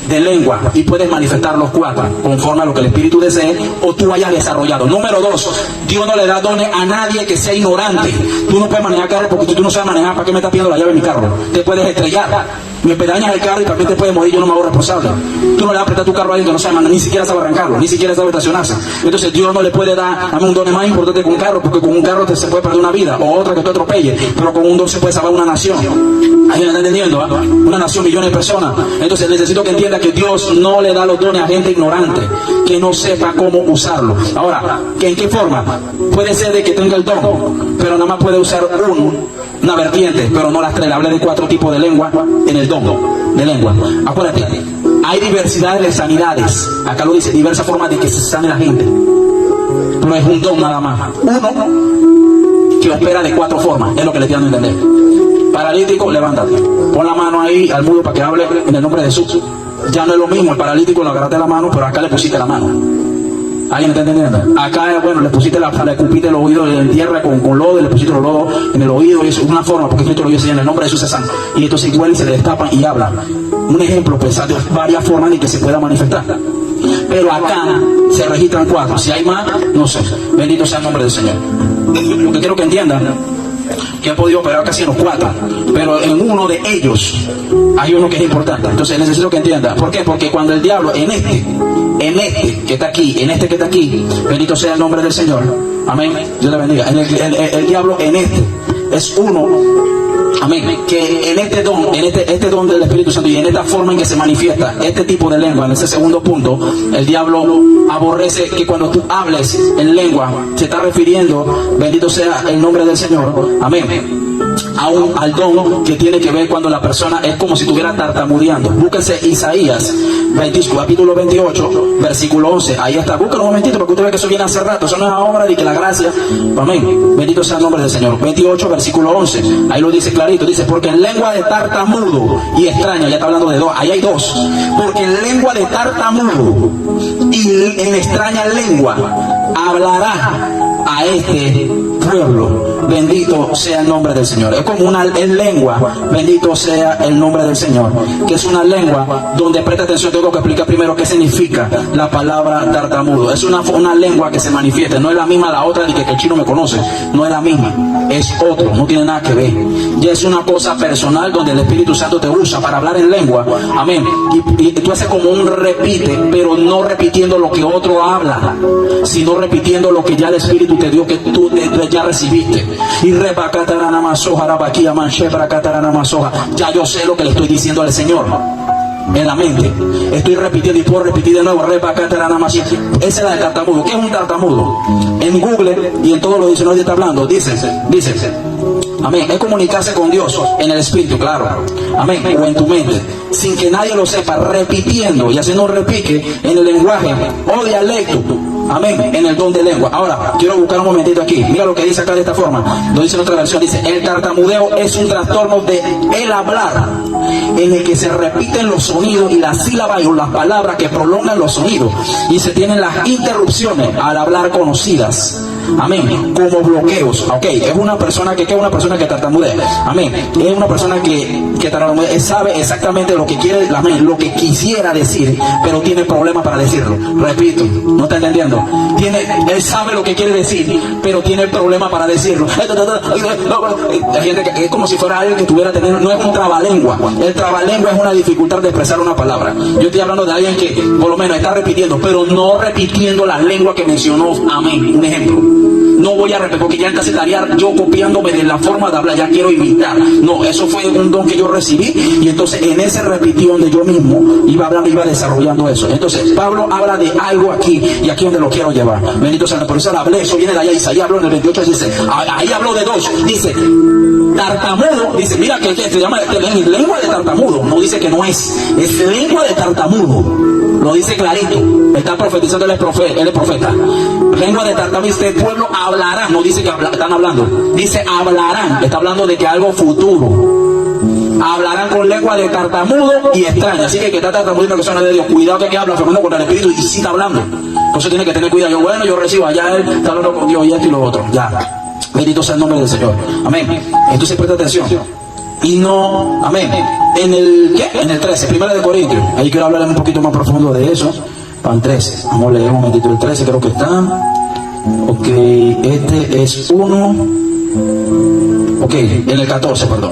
de lengua y puedes manifestar los 4 conforme a lo que el Espíritu desee o tú hayas desarrollado. Número 2, Dios no le da dones a nadie que sea ignorante. Tú no puedes manejar carro porque tú no sabes manejar. ¿Para qué me estás pidiendo la llave de mi carro? Te puedes estrellar. Me dañas el carro y también te puedes morir, yo no me hago responsable. Tú no le vas a prestar tu carro a alguien que no sabe manejar, ni siquiera sabe arrancarlo, ni siquiera sabe estacionarse. Entonces Dios no le puede dar a un don más importante que un carro, porque con un carro se puede perder una vida, o otra que te atropelle, pero con un don se puede salvar una nación. ¿Ahí me está entendiendo? Una nación, millones de personas. Entonces necesito que entienda que Dios no le da los dones a gente ignorante, que no sepa cómo usarlo. Ahora, ¿en qué forma? Puede ser de que tenga el don, pero nada más puede usar una vertiente, pero no las 3. Hablé de 4 tipos de lengua en el don de lengua. Acuérdate, hay diversidad de sanidades. Acá lo dice, diversas formas de que se sane la gente. No es un don nada más. Uno que opera de 4 formas, es lo que le estoy dando a entender. Paralítico, levántate. Pon la mano ahí al mudo para que hable en el nombre de Jesús. Ya no es lo mismo, el paralítico le agarraste la mano, pero acá le pusiste la mano. ¿Alguien me está entendiendo? Acá, bueno, le escupiste el oído en tierra con lodo, y le pusiste los lodos en el oído, y eso es una forma, porque Cristo lo dice en el nombre de Jesús es santo. Y entonces igual se le destapan y hablan. Un ejemplo, pues, de varias formas de que se pueda manifestar. Pero acá se registran 4. Si hay más, no sé. Bendito sea el nombre del Señor. Lo que quiero que entiendan, que ha podido operar casi en los 4, pero en uno de ellos hay uno que es importante. Entonces necesito que entienda. ¿Por qué? Porque cuando el diablo en este que está aquí, bendito sea el nombre del Señor, amén, Dios le bendiga, el diablo en es uno, amén, que en este don del Espíritu Santo y en esta forma en que se manifiesta este tipo de lengua, en ese segundo punto, el diablo aborrece que cuando tú hables en lengua, se está refiriendo, bendito sea el nombre del Señor, amén, al don que tiene que ver cuando la persona es como si estuviera tartamudeando. Búsquense Isaías capítulo 28 versículo 11, ahí está, búsquenlo un momentito porque usted ve que eso viene hace rato, eso no es obra de que la gracia, amén, bendito sea el nombre del Señor. 28 versículo 11, ahí lo dice clarito, dice, porque en lengua de tartamudo y extraña, ya está hablando de 2, ahí hay 2, porque en lengua de tartamudo y en extraña lengua hablará a este pueblo, bendito sea el nombre del Señor. Es como una lengua, bendito sea el nombre del Señor, que es una lengua donde, presta atención, tengo que explicar primero qué significa la palabra tartamudo. Es una lengua que se manifiesta, no es la misma la otra de que el chino me conoce, no es la misma, es otro, no tiene nada que ver. Ya es una cosa personal donde el Espíritu Santo te usa para hablar en lengua, amén, y tú haces como un repite, pero no repitiendo lo que otro habla, sino repitiendo lo que ya el Espíritu te dio, que tú ya recibiste. Y ya yo sé lo que le estoy diciendo al Señor en la mente, estoy repitiendo y puedo repetir de nuevo. Esa es la de tartamudo. ¿Qué es un tartamudo? En Google y en todos los diccionarios está hablando, dice, amén, es comunicarse con Dios en el espíritu, claro, amén, o en tu mente, sin que nadie lo sepa, repitiendo y haciendo un repique en el lenguaje o dialecto, amén, en el don de lengua. Ahora, quiero buscar un momentito aquí, mira lo que dice acá de esta forma, lo dice en otra versión, dice, el tartamudeo es un trastorno de el hablar, en el que se repiten los sonidos y las sílabas o las palabras que prolongan los sonidos, y se tienen las interrupciones al hablar conocidas, amén, como bloqueos. Ok, es una persona que tartamudea, amén, es una persona que tartamudea, sabe exactamente lo que quiere, amén, lo que quisiera decir, pero tiene problemas para decirlo. Repito, no está entendiendo, él sabe lo que quiere decir, pero tiene problemas para decirlo. Hay gente que es como si fuera alguien que estuviera teniendo, no es un trabalengua. El trabalengua es una dificultad de expresar una palabra. Yo estoy hablando de alguien que por lo menos está repitiendo, pero no repitiendo la lengua que mencionó, amén. Un ejemplo, no voy a repetir porque ya entonces estaría yo copiándome de la forma de hablar, ya quiero imitar. No, eso fue un don que yo recibí, y entonces en ese repitión de yo mismo iba hablando, iba desarrollando eso. Entonces Pablo habla de algo aquí, y aquí donde lo quiero llevar, bendito sea, por eso hablé, eso viene de allá. Isaías habló en el 28, dice, ahí habló de 2, dice tartamudo, dice, mira que se llama lengua de tartamudo, no dice que no es lengua de tartamudo. Lo dice clarito. Está profetizando, él es profeta. Lengua de tartamudo, este pueblo hablará. No dice que están hablando. Dice hablarán. Está hablando de que algo futuro. Hablarán con lengua de tartamudo y extraña. Así que está tartamudo que suena de Dios. Cuidado que habla fernando contra el Espíritu y sí está hablando. Entonces tiene que tener cuidado. Yo recibo. Allá él está hablando con Dios y esto y lo otro. Ya. Bendito sea el nombre del Señor. Amén. Entonces presta atención. Y no, amén. En el, ¿qué? En el 13, primera de Corintios. Ahí quiero hablar un poquito más profundo de eso. Para el 13. Vamos a leer un momentito el 13, creo que está. Ok, este es uno. Ok, en el 14, perdón.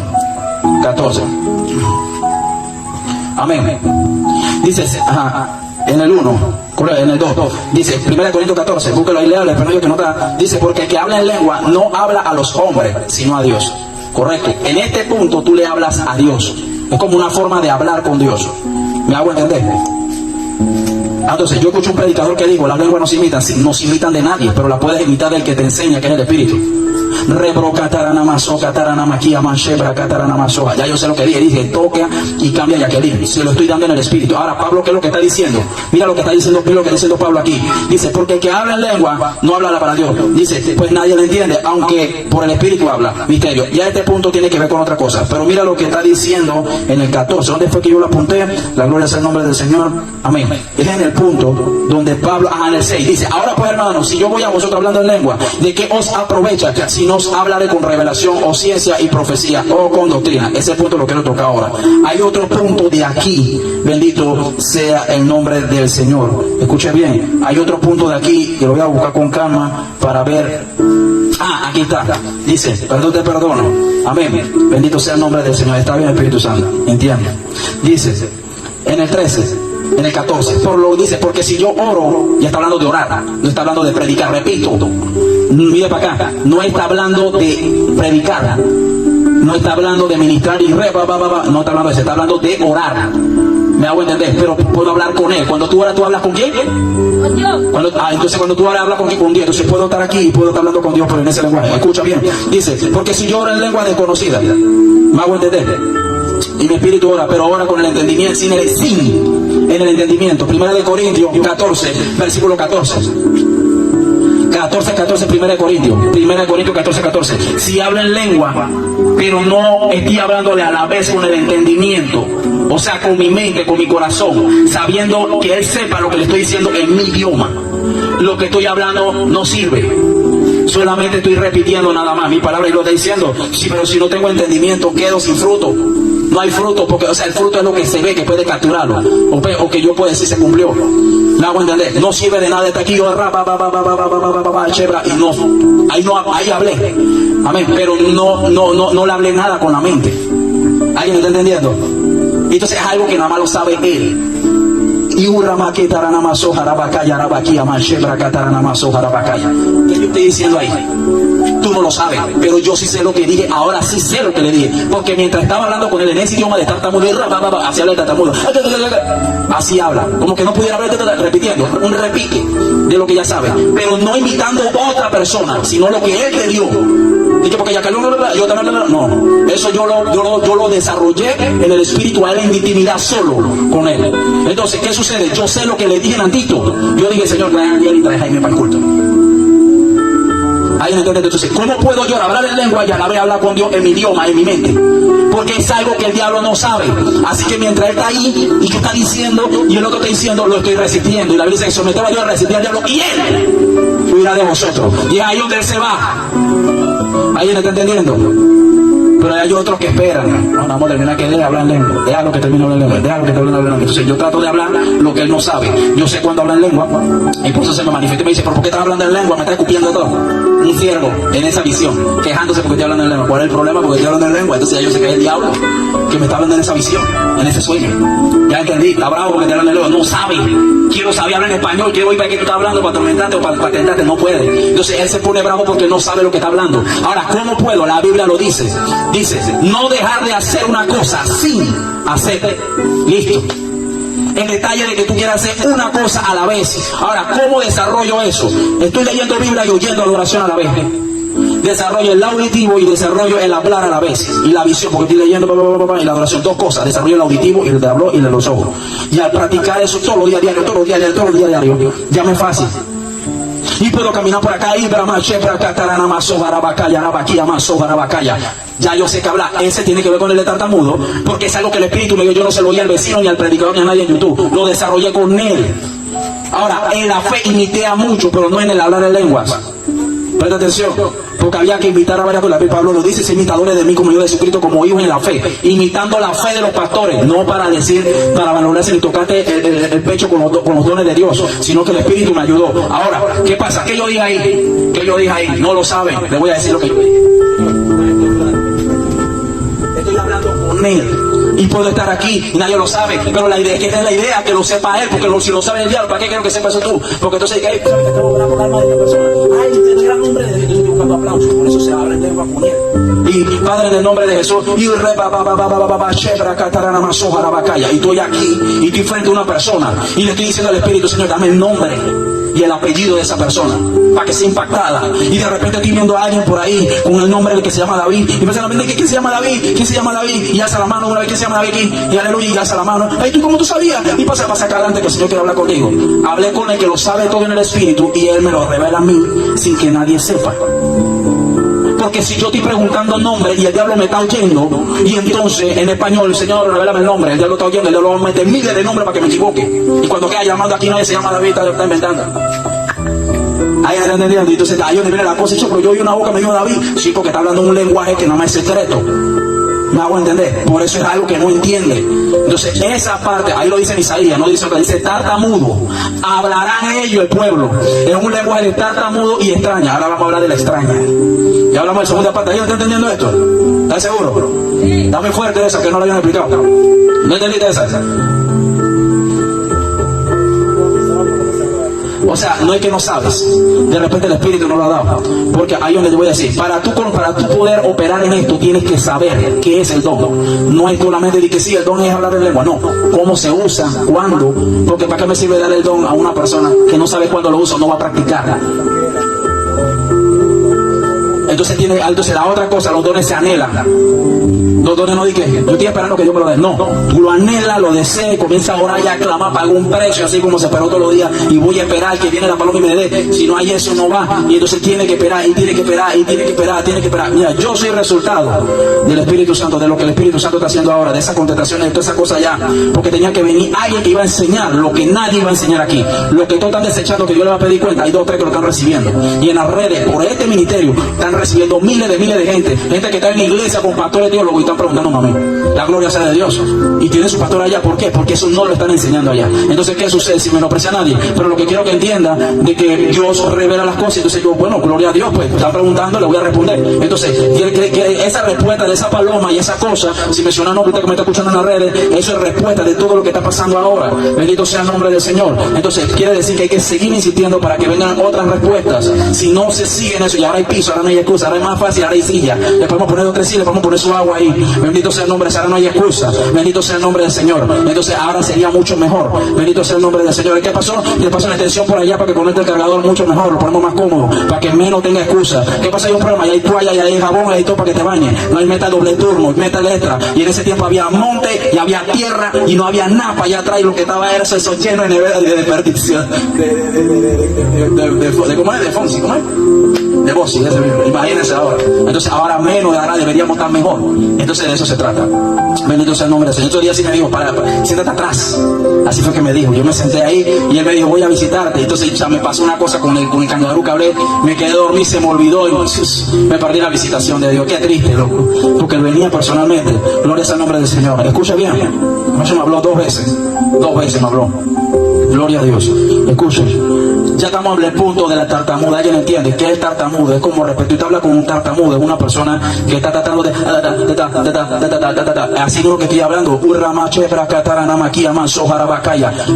14. Amén. Dice, en el 1, en el 2, dice, 1 Corintios 14, búsquelo ahí, léalo, pero que no está. Dice, porque el que habla en lengua no habla a los hombres, sino a Dios. Correcto. En este punto tú le hablas a Dios. Es como una forma de hablar con Dios. ¿Me hago entender? Entonces yo escucho un predicador que digo, las lenguas no se imitan. Sí, no se imitan de nadie, pero la puedes imitar del que te enseña, que es el Espíritu. Ya yo sé lo que dije, toca y cambia Jacqueline. Se lo estoy dando en el Espíritu. Ahora Pablo, ¿qué es lo que está diciendo? Mira lo que está diciendo, ¿qué es lo que está diciendo Pablo aquí? Dice, porque el que habla en lengua no habla para Dios. Dice, pues nadie le entiende, aunque por el Espíritu habla. Misterio. Ya este punto tiene que ver con otra cosa. Pero mira lo que está diciendo en el 14. ¿Dónde fue que yo lo apunté? La gloria es el nombre del Señor. Amén. Es en el punto donde Pablo, en el 6, dice, ahora pues hermanos, si yo voy a vosotros hablando en lengua, ¿de qué os aprovecha si no os hablaré con revelación o ciencia y profecía o con doctrina? Ese punto lo quiero tocar ahora. Hay otro punto de aquí, bendito sea el nombre del Señor. Escuche bien, hay otro punto de aquí que lo voy a buscar con calma para ver. Aquí está. Dice, perdón, te perdono. Amén. Bendito sea el nombre del Señor. Está bien, Espíritu Santo. Entiende. Dice, en el 13. En el 14, por lo dice, porque si yo oro, ya está hablando de orar, no está hablando de predicar, repito, mire para acá, no está hablando de predicar, no está hablando de ministrar y no está hablando de eso, está hablando de orar. Me hago entender, pero puedo hablar con él. Cuando tú oras, ¿tú hablas con quién? Con Dios. Entonces cuando tú oras, hablas con Dios. Entonces puedo estar aquí y puedo estar hablando con Dios, pero en ese lenguaje. Escucha bien. Dice, porque si yo oro en lengua desconocida, me hago entender. Y mi espíritu ora, pero ora con el entendimiento, en el entendimiento. 1 Corintios 14, versículo 14. 14, 1 Corintios 14. Si hablo en lengua, pero no estoy hablándole a la vez con el entendimiento, o sea, con mi mente, con mi corazón, sabiendo que él sepa lo que le estoy diciendo en mi idioma, lo que estoy hablando no sirve. Solamente estoy repitiendo nada más mi palabra y lo estoy diciendo. Sí, pero si no tengo entendimiento, quedo sin fruto. No hay fruto, porque, o sea, el fruto es lo que se ve, que puede capturarlo, o que yo puedo decir se cumplió. ¿Me hago entender? No sirve de nada estar aquí, y no, ahí hablé. Amén, pero no le hablé nada con la mente. ¿Alguien me está entendiendo? Entonces es algo que nada más lo sabe él. ¿Qué yo estoy diciendo ahí? Tú no lo sabes, pero yo sí sé lo que dije. Ahora sí sé lo que le dije, porque mientras estaba hablando con él en ese idioma de tartamudo, así habla el tartamudo, así habla, como que no pudiera hablar repitiendo, un repique de lo que ya sabe, pero no imitando a otra persona, sino lo que él te dio. Dije, porque ya que no, eso yo lo desarrollé en el espíritu a él en intimidad solo con él. Entonces, ¿qué sucede? Yo sé lo que le dije en Antito. Yo dije, Señor, trae a Ariel y trae a Jaime para el culto. Ahí me entiendes. Entonces, ¿cómo puedo yo hablar en lengua y a la vez hablar con Dios en mi idioma, en mi mente? Porque es algo que el diablo no sabe. Así que mientras él está ahí y yo está diciendo y el otro está diciendo, lo estoy resistiendo. Y la Biblia dice que someter a Dios a resistir al diablo y él huirá de vosotros. Y es ahí donde él se va. ¿Alguien está entendiendo? Pero hay otros que esperan. No, amor, termina que él habla en lengua. Déjalo que termine en lengua. Déjalo que termine en lengua. Entonces yo trato de hablar lo que él no sabe. Yo sé cuando habla en lengua. Y por eso se me manifiesta y me dice, ¿pero por qué estás hablando en lengua? Me está escupiendo todo. Un ciervo en esa visión, quejándose porque estoy hablando en lengua. ¿Cuál es el problema? Porque estoy hablando en lengua. Entonces ya yo sé que es el diablo que me está hablando en esa visión, en ese sueño. Ya entendí. Está bravo porque estoy hablando en lengua. No sabe. Quiero saber hablar en español. Quiero oír para qué tú estás hablando, para atormentarte o para tentarte. No puede. Entonces él se pone bravo porque no sabe lo que está hablando. Ahora, ¿cómo puedo? La Biblia lo dice. Dice, no dejar de hacer una cosa sin hacer. Listo. El detalle de que tú quieras hacer una cosa a la vez. Ahora, ¿cómo desarrollo eso? Estoy leyendo Biblia y oyendo adoración a la vez. Desarrollo el auditivo y desarrollo el hablar a la vez. Y la visión, porque estoy leyendo, y la adoración, dos cosas. Desarrollo el auditivo y el de hablar y el de los ojos. Y al practicar eso todos los días diario, ya me es fácil. Y puedo caminar por acá, ya yo sé que hablar. Ese tiene que ver con el de tartamudo, porque es algo que el Espíritu me dio. Yo no se lo di al vecino, ni al predicador, ni a nadie en YouTube. Lo desarrollé con él. Ahora, en la fe imité a mucho, pero no en el hablar en lenguas. Presta atención, porque había que imitar a varias cosas. Pablo lo dice: imitadores de mí como yo de Jesucristo, como hijos en la fe, imitando la fe de los pastores, no para decir, para valorarse ni tocarte el pecho con los dones de Dios, sino que el Espíritu me ayudó. Ahora, ¿qué pasa? ¿Qué yo dije ahí? ¿Qué yo dije ahí? No lo saben, les voy a decir lo que yo dije. Estoy hablando con él y puedo estar aquí y nadie lo sabe, pero la idea es que es la idea que lo sepa él, porque si lo sabe el diablo, ¿para qué quiero que sepa eso tú? Porque entonces ¿sabes que estamos orando por el alma de esta persona? Ay, en el gran nombre de Jesús, estoy buscando aplausos, por eso se abre el lengua con él. Y Padre, en el nombre de Jesús, y estoy aquí y estoy frente a una persona y le estoy diciendo al Espíritu: Señor, dame el nombre y el apellido de esa persona para que sea impactada. Y de repente estoy viendo a alguien por ahí con el nombre del que se llama David, y piensa en la mente: ¿quién se llama David? ¿Quién se llama David? Y alza la mano una vez: ¿quién se llama David aquí? Y aleluya, y alza la mano. Ay, ¿tú cómo tú sabías? Y pasa acá adelante, que el Señor quiere hablar contigo. Hablé con el que lo sabe todo en el Espíritu, y él me lo revela a mí sin que nadie sepa. Porque si yo estoy preguntando nombre y el diablo me está oyendo, y entonces en español: Señor, revélame el nombre, el diablo está oyendo, el diablo va a meter miles de nombres para que me equivoque. Y cuando queda llamando aquí, nadie se llama David, está inventando. Ahí están entendiendo. Y entonces ahí donde viene la cosa: pero yo oí una boca, me dijo David. Sí, porque está hablando un lenguaje que nada más es secreto. Me hago entender. Por eso es algo que no entiende. Entonces esa parte, ahí lo dice en Isaías, no dice lo que dice: tartamudo hablarán ellos, el pueblo, en un lenguaje de tartamudo y extraña. Ahora vamos a hablar de la extraña. Ya hablamos de la segunda parte. ¿Ahí está entendiendo esto? ¿Estás seguro? Sí. Dame fuerte esa, que no la habían explicado. ¿No entendiste esa? O sea, no es que no sabes, de repente el Espíritu no lo ha dado. Porque ahí donde te voy a decir: para tú poder operar en esto, tienes que saber qué es el don. No es solamente decir que sí, el don es hablar en lengua. No, cómo se usa, cuándo. Porque ¿para qué me sirve dar el don a una persona que no sabe cuándo lo usa, no va a practicar? Entonces la otra cosa, los dones se anhelan. Los dones no di que yo estoy esperando que Dios me lo dé. No, tú lo anhelas, lo deseas y comienzas a orar y a clamar para algún precio, así como se esperó todos los días. Y voy a esperar que viene la paloma y me dé. Si no hay eso, no va. Y entonces tiene que esperar, y tiene que esperar, y tiene que esperar, tiene que esperar. Mira, yo soy resultado del Espíritu Santo, de lo que el Espíritu Santo está haciendo ahora, de esas contestaciones, de toda esa cosa allá. Porque tenía que venir alguien que iba a enseñar lo que nadie iba a enseñar aquí. Lo que todos están desechando, que yo le voy a pedir cuenta, hay 2 o 3 que lo están recibiendo. Y en las redes, por este ministerio, están recibiendo miles de gente que está en la iglesia con pastores teólogos y están preguntando: mami, la gloria sea de Dios. Y tiene su pastor allá. ¿Por qué? Porque eso no lo están enseñando allá. Entonces, ¿qué sucede? Si menosprecia a nadie. Pero lo que quiero que entienda de que Dios revela las cosas. Entonces yo, bueno, gloria a Dios, pues están preguntando, le voy a responder. Entonces, que esa respuesta de esa paloma y esa cosa, si menciona nombre, usted que me está escuchando en las redes, eso es respuesta de todo lo que está pasando ahora. Bendito sea el nombre del Señor. Entonces, quiere decir que hay que seguir insistiendo para que vengan otras respuestas. Si no se siguen eso, y ahora hay piso, ahora no hay excusa, ahora es más fácil, ahora hay silla. Le podemos poner 2 o 3 sillas, le podemos poner su agua ahí. Bendito sea el nombre, ahora no hay excusa. Bendito sea el nombre del Señor. Entonces ahora sería mucho mejor. Bendito sea el nombre del Señor. ¿Y qué pasó? Le paso la extensión por allá para que conecte el cargador mucho mejor, lo ponemos más cómodo, para que menos tenga excusa. ¿Qué pasa? Hay un problema, y hay toalla, y hay jabón, y hay todo para que te bañes. No hay meta doble turno, meta letra. Y en ese tiempo había monte, y había tierra, y no había nada para allá atrás, y lo que estaba era eso lleno de nevera de desperdicio. ¿Cómo es? De Fonsi, ¿cómo es? De Bossi, ese mismo. Imagínense ahora. Entonces ahora menos de ahora deberíamos estar mejor. Entonces de eso se trata. Bendito sea el nombre del Señor. Otro día sí me dijo: para, siéntate atrás. Así fue que me dijo. Yo me senté ahí y él me dijo: voy a visitarte. Entonces ya me pasó una cosa con el cangarú que hablé. Me quedé dormido, se me olvidó y me perdí la visitación de Dios. Qué triste, loco. Porque él venía personalmente. Gloria sea el nombre del Señor. Escucha bien. Eso me habló 2 veces. 2 veces me habló. Gloria a Dios. Escuchen. Ya estamos en el punto de la tartamuda. ¿Alguien entiende qué es tartamudo? Es como respeto. Y te habla con un tartamudo, es una persona que está tratando de así de lo que estoy hablando.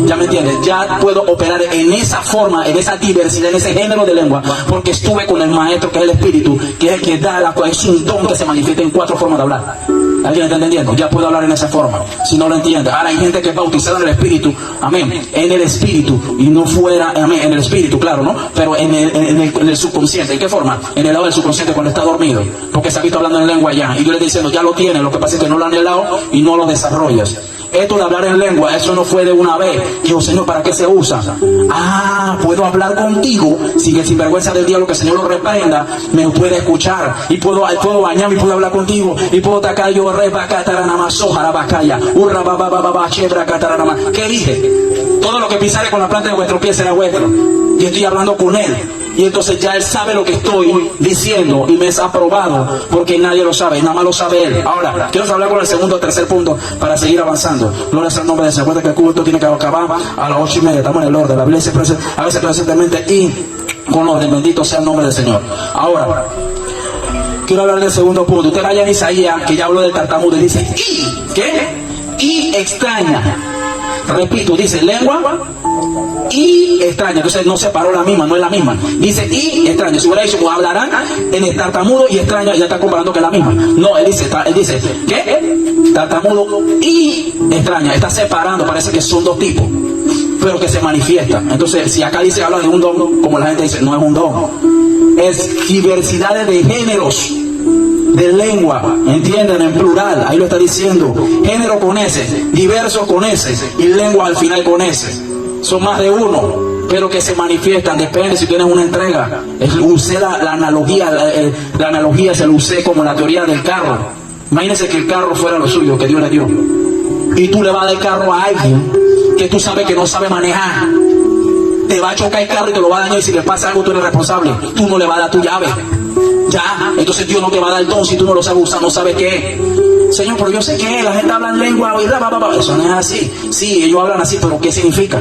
Ya me entiendes. Ya puedo operar en esa forma, en esa diversidad, en ese género de lengua, porque estuve con el maestro, que es el Espíritu, que es el que da la, es un don que se manifiesta en 4 formas de hablar. ¿Alguien está entendiendo? Ya puedo hablar en esa forma, si no lo entiende. Ahora hay gente que es bautizada en el Espíritu, amén, en el Espíritu, y no fuera, amén, en el Espíritu, claro, ¿no? Pero en el subconsciente. ¿En qué forma? En el lado del subconsciente cuando está dormido, porque se ha visto hablando en lengua ya, y yo le estoy diciendo, ya lo tiene, lo que pasa es que no lo han anhelado y no lo desarrollas. Esto de hablar en lengua, eso no fue de una vez. Digo, Señor, ¿para qué se usa? Ah, puedo hablar contigo, si que sin vergüenza del diablo, que el Señor lo reprenda, me puede escuchar, y puedo bañarme y puedo hablar contigo, y puedo tacar yo ¿qué dije? Todo lo que pisare con la planta de vuestro pie será vuestro, y estoy hablando con Él. Y entonces ya Él sabe lo que estoy diciendo y me es aprobado, porque nadie lo sabe, nada más lo sabe Él. Ahora, quiero hablar con el segundo o tercer punto para seguir avanzando. Gloria al nombre de Dios. Recuerda que el culto tiene que acabar a las 8:30. Estamos en el orden. La Biblia se presenta, a veces presentemente y con orden. Bendito sea el nombre del Señor. Ahora, quiero hablar del segundo punto. Usted vaya en Isaías, que ya habló del tartamudo, y dice, ¿y qué? Y extraña. Repito, dice lengua y extraña. Entonces no separó la misma, no es la misma. Dice y extraña. Si hubiera dicho, hablarán en el tartamudo y extraña, ya está comparando que es la misma. No, él dice ¿qué? Tartamudo y extraña. Está separando, parece que son dos tipos, pero que se manifiestan. Entonces, si acá dice, habla de un don, como la gente dice, no es un don. Es diversidades de géneros de lengua, entienden, en plural, ahí lo está diciendo. Género con S, diversos con S, y lengua al final con S. Son más de uno, pero que se manifiestan, depende si tienes una entrega. Usé la analogía, la analogía se lo usé como la teoría del carro. Imagínense que el carro fuera lo suyo, que Dios le dio, y tú le vas a dar el carro a alguien que tú sabes que no sabe manejar. Te va a chocar el carro y te lo va a dañar, y si le pasa algo tú eres responsable. Tú no le vas a dar tu llave. Ya, entonces Dios no te va a dar el don si tú no lo sabes usar, no sabes qué es. Señor, pero yo sé que la gente habla en lengua y eso no es así. Sí, ellos hablan así, pero ¿qué significa?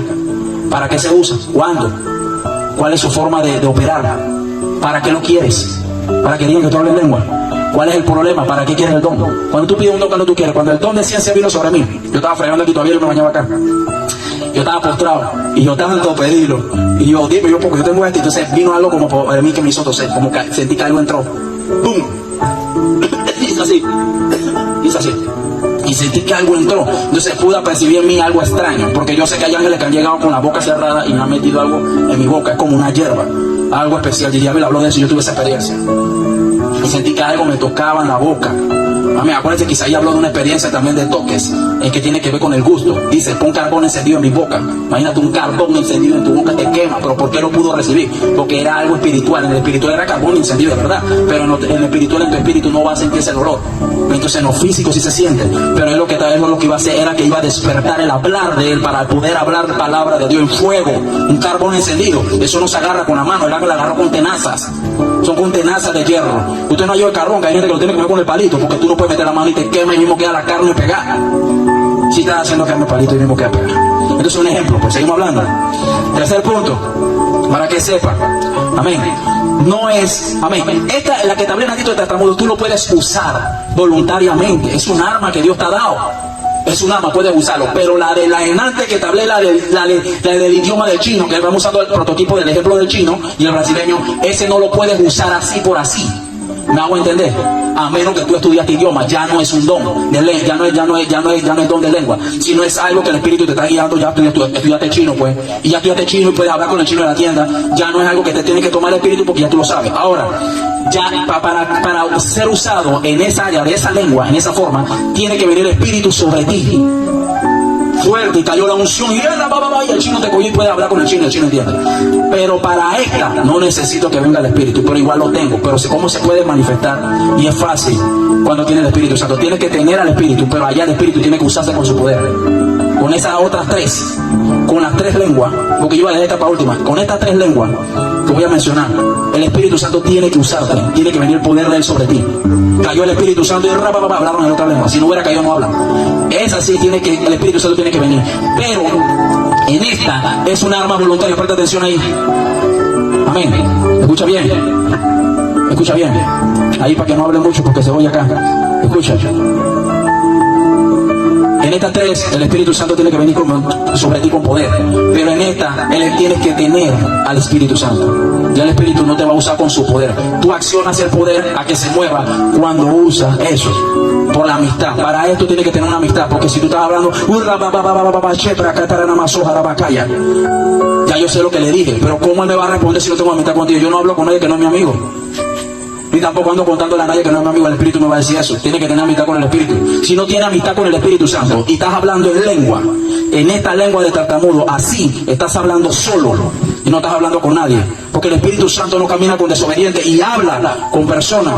¿Para qué se usa? ¿Cuándo? ¿Cuál es su forma de operar? ¿Para qué lo quieres? ¿Para que digan que tú hables lengua? ¿Cuál es el problema? ¿Para qué quieres el don? Cuando tú pides un don, cuando tú quieres. Cuando el don de ciencia vino sobre mí, yo estaba fregando aquí todavía y me bañaba acá. Yo estaba postrado y yo tanto pedirlo, y yo, dime, yo porque yo tengo esto. Entonces vino algo como por mí que me hizo toser, como que sentí que algo entró, ¡pum! Hizo así, y sentí que algo entró. Entonces pude percibir en mí algo extraño, porque yo sé que hay ángeles que han llegado con la boca cerrada y me han metido algo en mi boca, es como una hierba, algo especial. Y Diablo habló de eso y yo tuve esa experiencia, y sentí que algo me tocaba en la boca. Amén. Acuérdense que Isaías habló de una experiencia también de toques, en que tiene que ver con el gusto. Dice, pon carbón encendido en mi boca. Imagínate un carbón encendido en tu boca, te quema. Pero ¿por qué lo pudo recibir? Porque era algo espiritual. En el espiritual era carbón encendido, de verdad. Pero en el espiritual, en tu espíritu no va a sentirse el olor. Entonces en lo físico sí se siente. Pero es lo que iba a hacer, era que iba a despertar el hablar de él, para poder hablar palabra de Dios en fuego. Un carbón encendido. Eso no se agarra con la mano, el ángel lo agarró con tenazas. Son con tenazas de hierro. Usted no halló el carbón, que hay gente que lo tiene que comer con el palito, porque tú no puedes meter la mano y te quema y mismo queda la carne pegada. Si estás haciendo carne palito y mismo queda pegada. Entonces un ejemplo, pues seguimos hablando. Tercer punto, para que sepa, amén, no es, amén, esta, la que te hablé en de tartamudo, tú lo puedes usar voluntariamente. Es un arma que Dios te ha dado. Es un arma, puedes usarlo. Pero la de la enante que te hablé, la del idioma del chino, que vamos usando el prototipo del ejemplo del chino y el brasileño, ese no lo puedes usar así por así. ¿Me hago entender? A menos que tú estudiaste idioma, ya no es un don de lengua, ya no es don de lengua, sino es algo que el Espíritu te está guiando. Ya estudiaste chino, pues, y ya estudiaste chino y puedes hablar con el chino de la tienda. Ya no es algo que te tiene que tomar el Espíritu, porque ya tú lo sabes. Ahora, ya para ser usado en esa área de esa lengua, en esa forma, tiene que venir el Espíritu sobre ti. Fuerte, y cayó la unción, y el chino te cogió y puede hablar con el chino entiende. Pero para esta no necesito que venga el Espíritu, pero igual lo tengo. Pero ¿cómo se puede manifestar? Y es fácil cuando tiene el Espíritu Santo. Tienes que tener al Espíritu, pero allá el Espíritu tiene que usarse con su poder. Con esas otras tres, con las tres lenguas, porque yo voy a dejar esta para última, con estas tres lenguas que voy a mencionar, el Espíritu Santo tiene que usarte, tiene que venir el poder de Él sobre ti. Cayó el Espíritu Santo y hablaron en otra lengua. Si no hubiera caído, no hablan. Es así, el Espíritu Santo tiene que venir. Pero en esta es un arma voluntaria. Presta atención ahí. Amén. Escucha bien. Escucha bien. Ahí para que no hable mucho, porque se voy acá. Escucha. En estas tres, el Espíritu Santo tiene que venir sobre ti con poder. Pero en esta, Él tienes que tener al Espíritu Santo. Ya el Espíritu no te va a usar con su poder. Tú accionas el poder a que se mueva cuando usas eso. Por la amistad. Para esto tienes que tener una amistad. Porque si tú estás hablando, ya yo sé lo que le dije. Pero ¿cómo Él me va a responder si no tengo amistad contigo? Yo no hablo con nadie que no es mi amigo. Ni tampoco ando contándole a nadie que no es mi amigo. El Espíritu me va a decir eso. Tiene que tener amistad con el Espíritu. Si no tienes amistad con el Espíritu Santo y estás hablando en lengua, en esta lengua de tartamudo, así estás hablando solo y no estás hablando con nadie. Porque el Espíritu Santo no camina con desobedientes y habla con personas,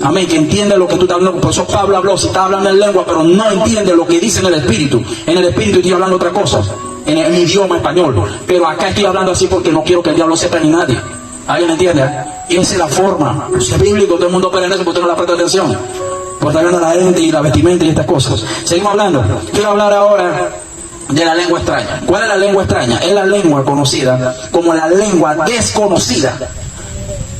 amén, que entienden lo que tú estás hablando. Por eso Pablo habló, si estás hablando en lengua, pero no entiende lo que dice en el Espíritu. En el Espíritu estoy hablando otra cosa, en el idioma español. Pero acá estoy hablando así porque no quiero que el diablo sepa ni nadie. ¿Alguien entiende? Y esa es la forma. Es bíblico, todo el mundo opera en eso porque usted no le presta atención. Por estar viendo a la gente y la vestimenta y estas cosas. Seguimos hablando. Quiero hablar ahora de la lengua extraña. ¿Cuál es la lengua extraña? Es la lengua conocida como la lengua desconocida.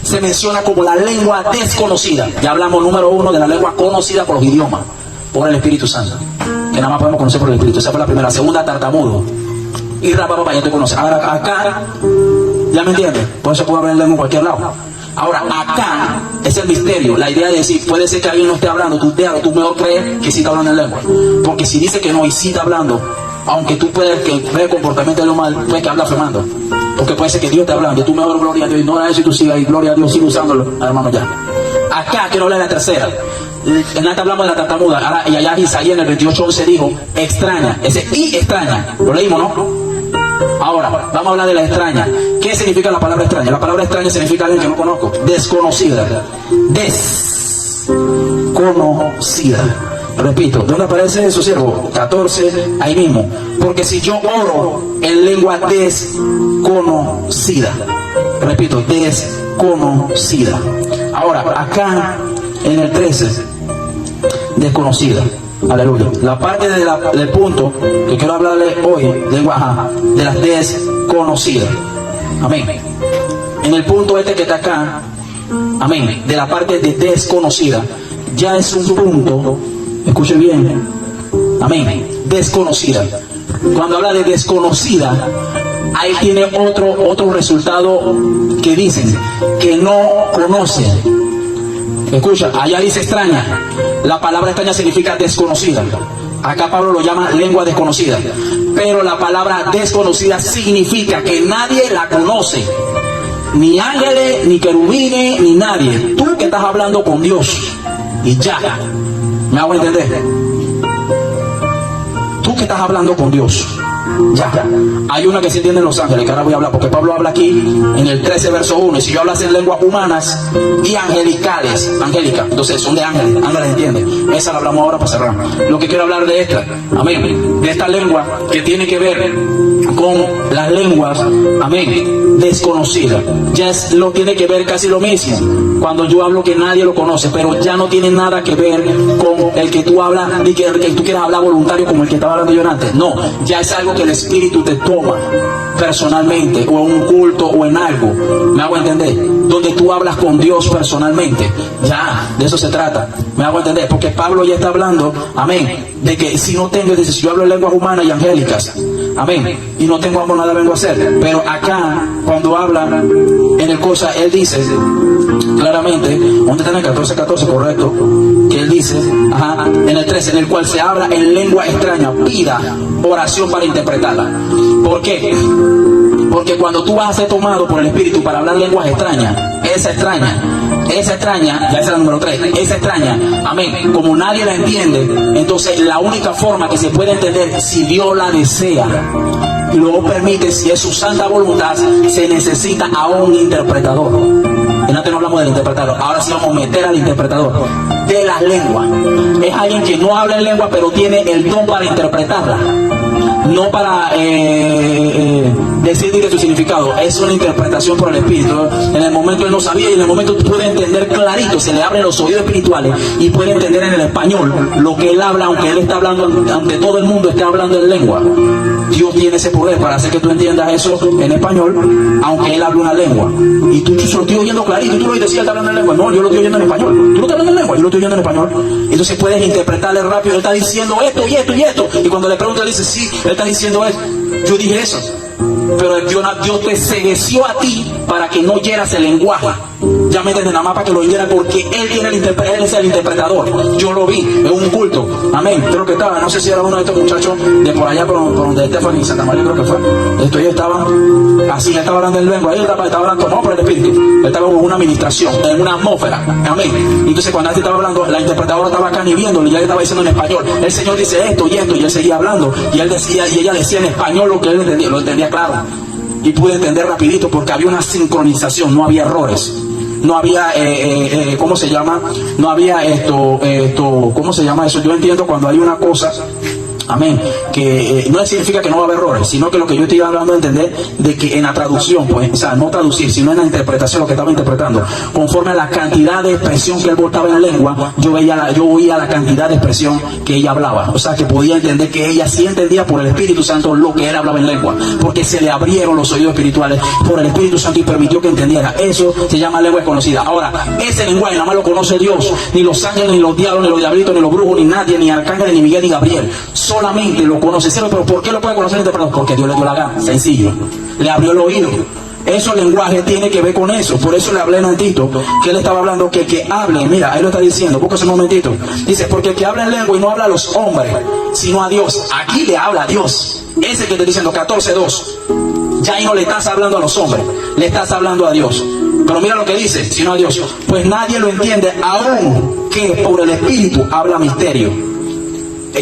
Se menciona como la lengua desconocida. Ya hablamos número 1 de la lengua conocida por los idiomas, por el Espíritu Santo, que nada más podemos conocer por el Espíritu. Esa fue la primera. La segunda, tartamudo. Y rapapapa, ya te conoces. Ahora acá, ¿ya me entiendes? Por eso puedo hablar en lengua en cualquier lado. Ahora, acá es el misterio. La idea de decir, puede ser que alguien no esté hablando, tú mejor crees que sí está hablando en lengua. Porque si dice que no y sí está hablando, aunque tú puedes que ve el comportamiento de lo mal, puede que habla fumando. Porque puede ser que Dios esté hablando y tú mejor gloria a Dios, ignora eso y tú sigas y gloria a Dios, sigue usándolo, hermano, ya. Acá quiero hablar de la tercera. En esta hablamos de la tartamuda. Ahora, y allá Isaías en el 28:11 dijo, extraña. Ese y extraña. Lo leímos, ¿no? Ahora, vamos a hablar de la extraña. ¿Qué significa la palabra extraña? La palabra extraña significa alguien que no conozco. Desconocida. Desconocida. Repito, ¿dónde aparece eso, siervo? 14, ahí mismo. Porque si yo oro en lengua desconocida. Repito, desconocida. Ahora, acá en el 13, desconocida. Aleluya. La parte del punto que quiero hablarle hoy, lengua de las desconocidas. Amén. En el punto este que está acá, amén, de la parte de desconocida, ya es un punto, escuche bien, amén, desconocida. Cuando habla de desconocida, ahí tiene otro resultado que dicen que no conocen. Escucha, allá dice extraña. La palabra extraña significa desconocida. Acá Pablo lo llama lengua desconocida. Pero la palabra desconocida significa que nadie la conoce. Ni ángeles, ni querubines, ni nadie. Tú que estás hablando con Dios. Y ya. ¿Me hago entender? Tú que estás hablando con Dios. Ya. Hay una que se entiende en los ángeles, que ahora voy a hablar, porque Pablo habla aquí en el 13 verso 1, y si yo hablas en lenguas humanas y angelicales, angélicas, entonces son de ángeles, entienden. Esa la hablamos ahora para cerrar. Lo que quiero hablar de esta, amén, de esta lengua que tiene que ver con las lenguas, amén, desconocidas. Lo tiene que ver casi lo mismo. Cuando yo hablo que nadie lo conoce, pero ya no tiene nada que ver con el que tú hablas, ni que tú quieras hablar voluntario como el que estaba hablando yo antes. No, ya es algo que el Espíritu te toma personalmente, o en un culto o en algo, me hago entender, donde tú hablas con Dios personalmente. Ya, de eso se trata, me hago entender, porque Pablo ya está hablando, amén, de que si no tengo, dice, si yo hablo en lenguas humanas y angélicas, amén, y no tengo amor, nada vengo a hacer. Pero acá, cuando habla en el cosa, él dice claramente, ¿dónde está en el 14:14, correcto? Que él dice, en el 13, en el cual se habla en lengua extraña, pida oración para interpretarla. ¿Por qué? Porque cuando tú vas a ser tomado por el Espíritu para hablar lenguas extrañas, esa extraña, ya esa es la número 3, esa extraña, amén, como nadie la entiende, entonces la única forma que se puede entender, si Dios la desea y luego permite, si es su santa voluntad, se necesita a un interpretador. En antes no hablamos del interpretador, ahora sí vamos a meter al interpretador de las lenguas. Es alguien que no habla en lengua, pero tiene el don para interpretarla. No para decidir su significado, es una interpretación por el Espíritu. En el momento él no sabía y en el momento puede entender clarito, se le abren los oídos espirituales y puede entender en el español lo que él habla, aunque él está hablando, aunque todo el mundo esté hablando en lengua. Dios tiene ese poder para hacer que tú entiendas eso en español, aunque él hable una lengua. Y tú lo estoy oyendo clarito, tú lo oyes, sí, él está hablando en lengua. No, yo lo estoy oyendo en español. Tú lo estás hablando en lengua, yo lo estoy oyendo en español. Entonces puedes interpretarle rápido. Él está diciendo esto y esto y esto. Y cuando le pregunto, él dice, sí, él está diciendo eso. Yo dije eso. Pero Dios te cegueció a ti para que no oyeras el lenguaje. Ya me entienden, nada más para que lo oyeras, porque él es el interpretador. Yo lo vi en un culto. Amén. Creo que estaba, no sé si era uno de estos muchachos de por allá, por donde Stephanie y Santa María, creo que fue. Ellos estaban así, él estaba hablando en lengua. Él estaba hablando tomado por el Espíritu. Él estaba en una administración, en una atmósfera. Amén. Entonces cuando él estaba hablando, la interpretadora estaba acá ni viéndolo, y él estaba diciendo en español. El Señor dice esto y esto, y él seguía hablando. Y él decía, y ella decía en español lo que él entendía, lo entendía claro. Y pude entender rapidito porque había una sincronización, no había errores. No había, ¿cómo se llama? No había ¿cómo se llama eso? Yo entiendo cuando hay una cosa, amén, que no significa que no va a haber errores, sino que lo que yo estoy hablando de entender, de que en la traducción, pues, o sea, no traducir, sino en la interpretación, lo que estaba interpretando, conforme a la cantidad de expresión que él voltaba en lengua, yo oía la cantidad de expresión que ella hablaba. O sea, que podía entender que ella sí entendía por el Espíritu Santo lo que él hablaba en lengua, porque se le abrieron los oídos espirituales por el Espíritu Santo y permitió que entendiera. Eso se llama lengua desconocida. Ahora, ese lenguaje nada más lo conoce Dios, ni los ángeles, ni los diablos, ni los diablitos, ni los brujos, ni nadie, ni arcángeles, ni Miguel, ni Gabriel. Solamente lo conoce. Pero ¿por qué lo puede conocer el interpretador? Porque Dios le dio la gana. Sencillo. Le abrió el oído. Eso, el lenguaje tiene que ver con eso. Por eso le hablé en Tito, que él estaba hablando que hable. Mira, ahí lo está diciendo. Búscase un momentito. Dice, porque el que habla en lengua y no habla a los hombres, sino a Dios. Aquí le habla a Dios. Ese que te diciendo, 14:2. Ya ahí no le estás hablando a los hombres, le estás hablando a Dios. Pero mira lo que dice, sino a Dios. Pues nadie lo entiende, aún que por el Espíritu habla misterio.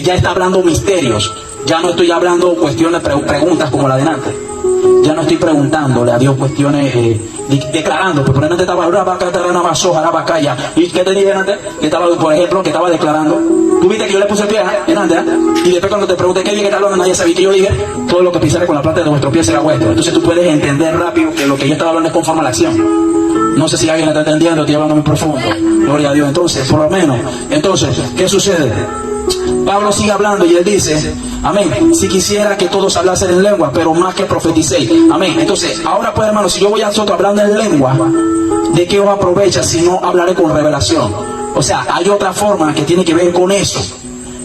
Ya está hablando misterios. Ya no estoy hablando cuestiones, preguntas como la de antes. Ya no estoy preguntándole a Dios cuestiones, declarando. Por ejemplo, estaba y ¿qué te dije antes? Que estaba, por ejemplo, que estaba declarando. Tú viste que yo le puse el pie en antes, y después cuando te pregunté qué dije que estaba hablando, nadie sabía que yo dije, todo lo que pisaré con la planta de vuestro pie será vuestro. Entonces tú puedes entender rápido que lo que yo estaba hablando es conforme a la acción. No sé si alguien está entendiendo, estoy hablando muy profundo. Gloria a Dios. Entonces, por lo menos, ¿qué sucede? Pablo sigue hablando y él dice, amén, si quisiera que todos hablasen en lengua, pero más que profeticéis. Amén. Entonces, ahora pues, hermanos, si yo voy a nosotros hablando en lengua, ¿de qué os aprovecha si no hablaré con revelación? O sea, hay otra forma que tiene que ver con eso.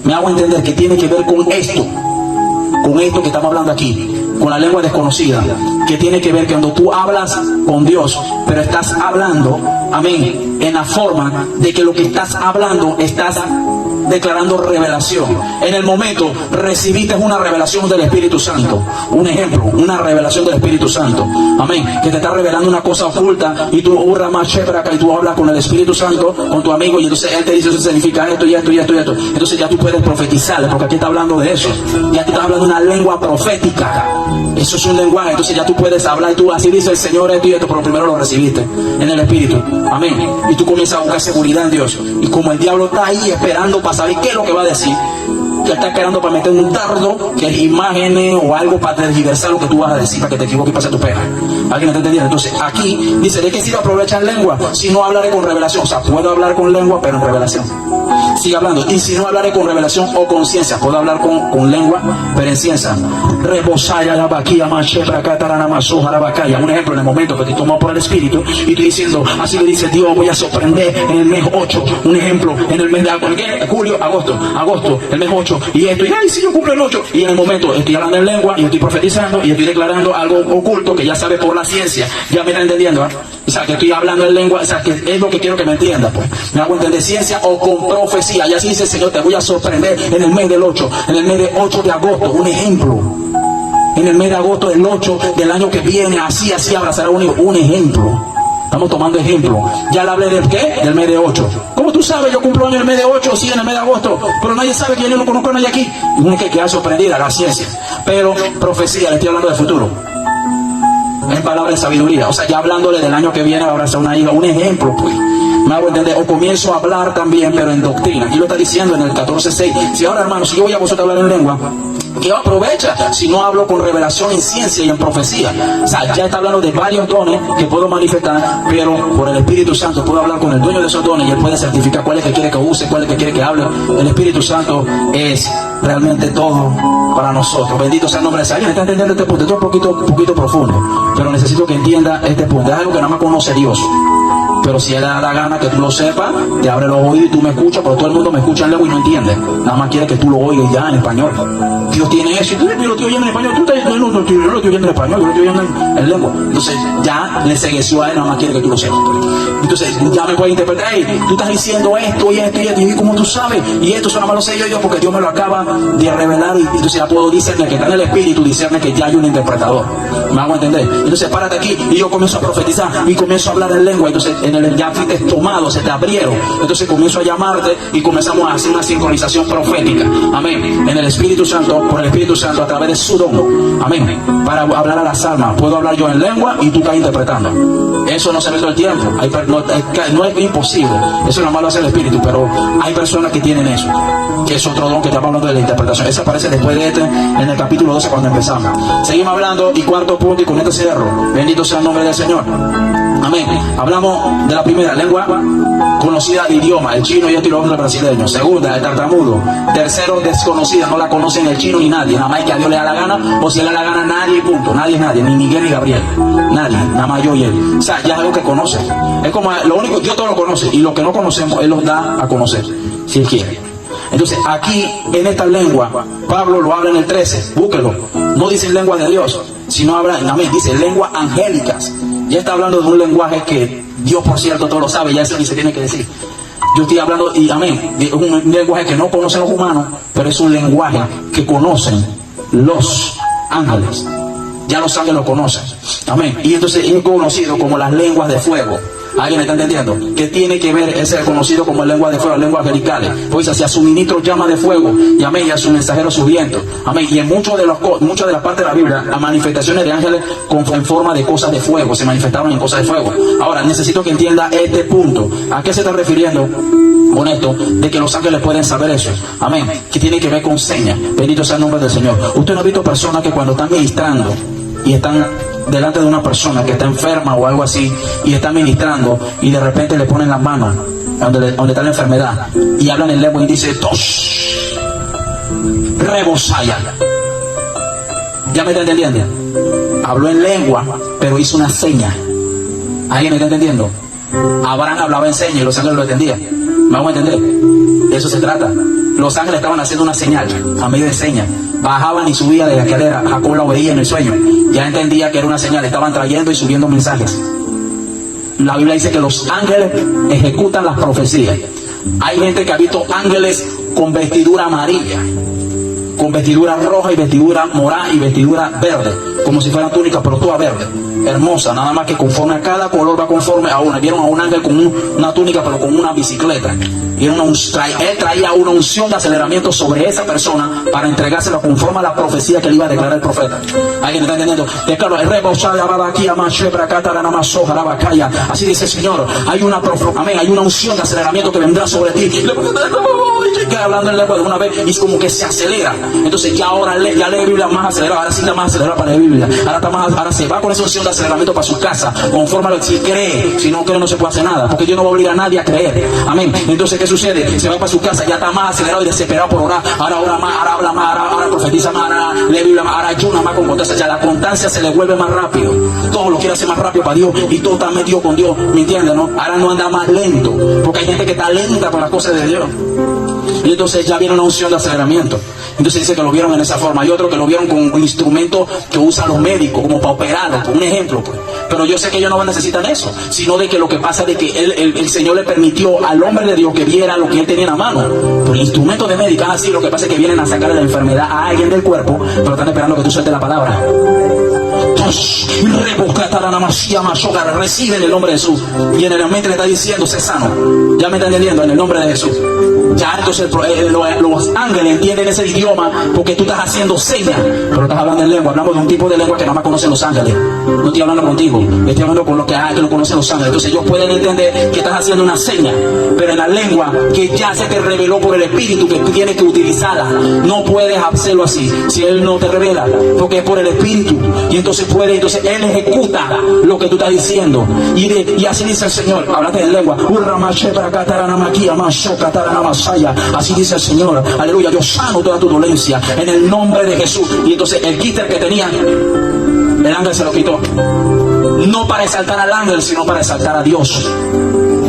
Me hago entender que tiene que ver con esto que estamos hablando aquí, con la lengua desconocida, que tiene que ver que cuando tú hablas con Dios, pero estás hablando, amén, en la forma de que lo que estás hablando estás declarando revelación. En el momento recibiste una revelación del Espíritu Santo. Un ejemplo, una revelación del Espíritu Santo. Amén. Que te está revelando una cosa oculta y tú y tú hablas con el Espíritu Santo, con tu amigo, y entonces él te dice, eso significa esto y esto y esto y esto. Entonces ya tú puedes profetizarle, porque aquí está hablando de eso. Ya te está hablando de una lengua profética. Eso es un lenguaje. Entonces ya tú puedes hablar y tú, así dice el Señor esto y esto, pero primero lo recibiste en el Espíritu. Amén. Y tú comienzas a buscar seguridad en Dios. Y como el diablo está ahí esperando para saber qué es lo que va a decir, que está esperando para meter un dardo, que es imágenes o algo para tergiversar lo que tú vas a decir, para que te equivoques y pase tu pena. ¿Alguien está entendiendo? Entonces aquí dice, ¿de qué sirve aprovechar lengua si no hablaré con revelación? O sea, puedo hablar con lengua, pero en revelación. Sigue hablando. Y si no hablaré con revelación o con ciencia, puedo hablar con lengua, pero en ciencia. Rebosaya la vaquilla, machebra, catarana, masoja, la vacaya. Un ejemplo, en el momento que te tomó por el Espíritu y estoy diciendo, así le dice Dios, voy a sorprender en el mes 8. Un ejemplo, en el mes de julio, agosto, el mes 8. Y esto, y ay, si yo cumplo el 8. Y en el momento estoy hablando en lengua y estoy profetizando y estoy declarando algo oculto que ya sabe por la ciencia. Ya me está entendiendo, ¿eh? O sea, que estoy hablando en lengua, o sea, que es lo que quiero que me entienda, pues. Me hago entender ciencia o con profecía. Y así dice el Señor, te voy a sorprender en el mes del 8, en el mes de 8 de agosto. Un ejemplo. En el mes de agosto del 8 del año que viene, así abrazará un ejemplo. Estamos tomando ejemplo. Ya le hablé del ¿qué? Del mes de 8. ¿Cómo tú sabes? Yo cumplo año en el mes de 8, sí, en el mes de agosto. Pero nadie sabe que yo no conozco a nadie aquí. Y uno que queda sorprendida, la ciencia. Pero profecía, le estoy hablando de futuro. En palabras de sabiduría. O sea, ya hablándole del año que viene, abrazar una hija. Un ejemplo, pues. Me hago entender. O comienzo a hablar también, pero en doctrina. Aquí lo está diciendo en el 14:6. Si ahora, hermano, si yo voy a vosotros a hablar en lengua, ¿qué aprovecha si no hablo con revelación en ciencia y en profecía? O sea, ya está hablando de varios dones que puedo manifestar, pero por el Espíritu Santo puedo hablar con el dueño de esos dones y él puede certificar cuál es que quiere que use, cuál es que quiere que hable. El Espíritu Santo es realmente todo para nosotros. Bendito sea el nombre de Dios. ¿Alguien está entendiendo este punto? Esto es un poquito profundo, pero necesito que entienda este punto. Es algo que nada más conoce Dios. Pero si Él le da la gana que tú lo sepas, te abre los oídos y tú me escuchas, pero todo el mundo me escucha en lengua y no entiende. Nada más quiere que tú lo oigas ya en español. Dios tiene eso, y tú lo estoy oyendo en español, yo no lo estoy oyendo en español, yo lo estoy oyendo en lengua. Entonces ya le cegueció a Él, nada más quiere que tú lo sepas. Entonces ya me puede interpretar, hey, tú estás diciendo esto y esto y esto, y como tú sabes, y esto nada más lo sé yo, porque Dios me lo acaba de revelar, y entonces ya puedo discernir que está en el espíritu, discernir que ya hay un interpretador. ¿Me hago entender? Entonces párate aquí y yo comienzo a profetizar y comienzo a hablar en lengua. Entonces ya fuiste tomado, se te abrieron. Entonces comienzo a llamarte y comenzamos a hacer una sincronización profética. Amén. En el Espíritu Santo, por el Espíritu Santo, a través de su don. Amén. Para hablar a las almas. Puedo hablar yo en lengua y tú estás interpretando. Eso no se ve todo el tiempo. No es imposible. Eso es lo malo hace el Espíritu. Pero hay personas que tienen eso, que es otro don que estamos hablando de la interpretación. Ese aparece después de en el capítulo 12 cuando empezamos. Seguimos hablando, y cuarto punto, y con este cierro. Bendito sea el nombre del Señor. Amén. Hablamos de la primera, lengua conocida de idioma, el chino y el otro brasileño. Segunda, el tartamudo. Tercero, desconocida, no la conocen el chino ni nadie. Nada más que a Dios le da la gana, o si le da la gana nadie, punto. Nadie, ni Miguel ni Gabriel. Nadie, nada más yo y él. O sea, ya es algo que conoce. Es como lo único, Dios todo lo conoce, y lo que no conocemos, Él los da a conocer, si Él quiere. Entonces aquí en esta lengua Pablo lo habla en el 13, búsquelo. No dice lengua de Dios, sino habla, amén, dice lenguas angélicas. Ya está hablando de un lenguaje que Dios, por cierto, todo lo sabe, ya eso ni se tiene que decir. Yo estoy hablando, y amén, de un lenguaje que no conocen los humanos, pero es un lenguaje que conocen los ángeles. Ya los ángeles lo conocen. Amén. Y entonces es conocido como las lenguas de fuego. ¿Alguien me está entendiendo? ¿Qué tiene que ver ese conocido como lengua de fuego, lenguas angelicales? Pues hacia su ministro llama de fuego, y amén, y a su mensajero su viento. Amén. Y en muchas de las partes de la Biblia, las manifestaciones de ángeles en forma de cosas de fuego, se manifestaron en cosas de fuego. Ahora, necesito que entienda este punto. ¿A qué se está refiriendo con esto? De que los ángeles pueden saber eso. Amén. Que tiene que ver con señas. Bendito sea el nombre del Señor. Usted no ha visto personas que cuando están ministrando y están delante de una persona que está enferma o algo así, y está ministrando, y de repente le ponen las manos donde está la enfermedad, y hablan en lengua y dice tos, rebosaya. ¿Ya me está entendiendo? Habló en lengua, pero hizo una seña. ¿Alguien me está entendiendo? Abraham hablaba en señas y los ángeles lo entendían. ¿Me vamos a entender? De eso se trata. Los ángeles estaban haciendo una señal a medio de señas. Bajaban y subían de la escalera. Jacob la veía en el sueño. Ya entendía que era una señal. Estaban trayendo y subiendo mensajes. La Biblia dice que los ángeles ejecutan las profecías. Hay gente que ha visto ángeles con vestidura amarilla, con vestidura roja y vestidura morada y vestidura verde, como si fuera túnica, pero toda verde, hermosa, nada más que conforme a cada color va conforme a una. Vieron a un ángel con una túnica, pero con una bicicleta. Y él traía una unción de aceleramiento sobre esa persona para entregárselo conforme a la profecía que le iba a declarar el profeta. ¿Alguien está entendiendo? Declaro, así dice el Señor, hay una unción de aceleramiento que vendrá sobre ti. Queda hablando en lengua de una vez y es como que se acelera. Entonces ya lee Biblia más acelerada, ahora sí está más acelerada para leer Biblia. Ahora se va con esa unción de aceleramiento para su casa, conforme a lo que si cree. Si no cree no se puede hacer nada, porque Dios no va a obligar a nadie a creer. Amén. Entonces ¿qué sucede? Se va para su casa, ya está más acelerado y desesperado por orar. Ahora ora más, ahora habla más, ahora profetiza más, ahora lee Biblia más, ahora ayuna más con constancia. Ya la constancia se le vuelve más rápido. Todo lo quiere hacer más rápido para Dios y todo está metido con Dios. ¿Me entiendes, no? Ahora no anda más lento, porque hay gente que está lenta con las cosas de Dios. Y entonces ya viene una unción de aceleramiento. Entonces dice que lo vieron en esa forma. Hay otro que lo vieron con un instrumento que usan los médicos como para operarlo, por un ejemplo, pues. Pero yo sé que ellos no necesitan eso, sino de que lo que pasa es de que el Señor le permitió al hombre de Dios que viera lo que él tenía en la mano. Pero el instrumento de médico, así, lo que pasa es que vienen a sacarle la enfermedad a alguien del cuerpo, pero están esperando que tú sueltes la palabra. Recibe en el nombre de Jesús. Y en el mente le está diciendo, sé sano. Ya me está entendiendo, en el nombre de Jesús. Ya entonces los ángeles entienden ese idioma porque tú estás haciendo señas, pero estás hablando en lengua. Hablamos de un tipo de lengua que nada más conocen los ángeles. No estoy hablando contigo, estoy hablando con los que lo conocen los ángeles. Entonces ellos pueden entender que estás haciendo una seña, pero en la lengua que ya se te reveló por el Espíritu, que tú tienes que utilizarla. No puedes hacerlo así si Él no te revela, porque es por el Espíritu. Y entonces Él ejecuta lo que tú estás diciendo. Y así dice el Señor, háblate en lengua. Así dice el Señor, aleluya, yo sano toda tu dolencia en el nombre de Jesús. Y entonces el quíter que tenía, el ángel se lo quitó. no para exaltar al ángel, sino para exaltar a Dios.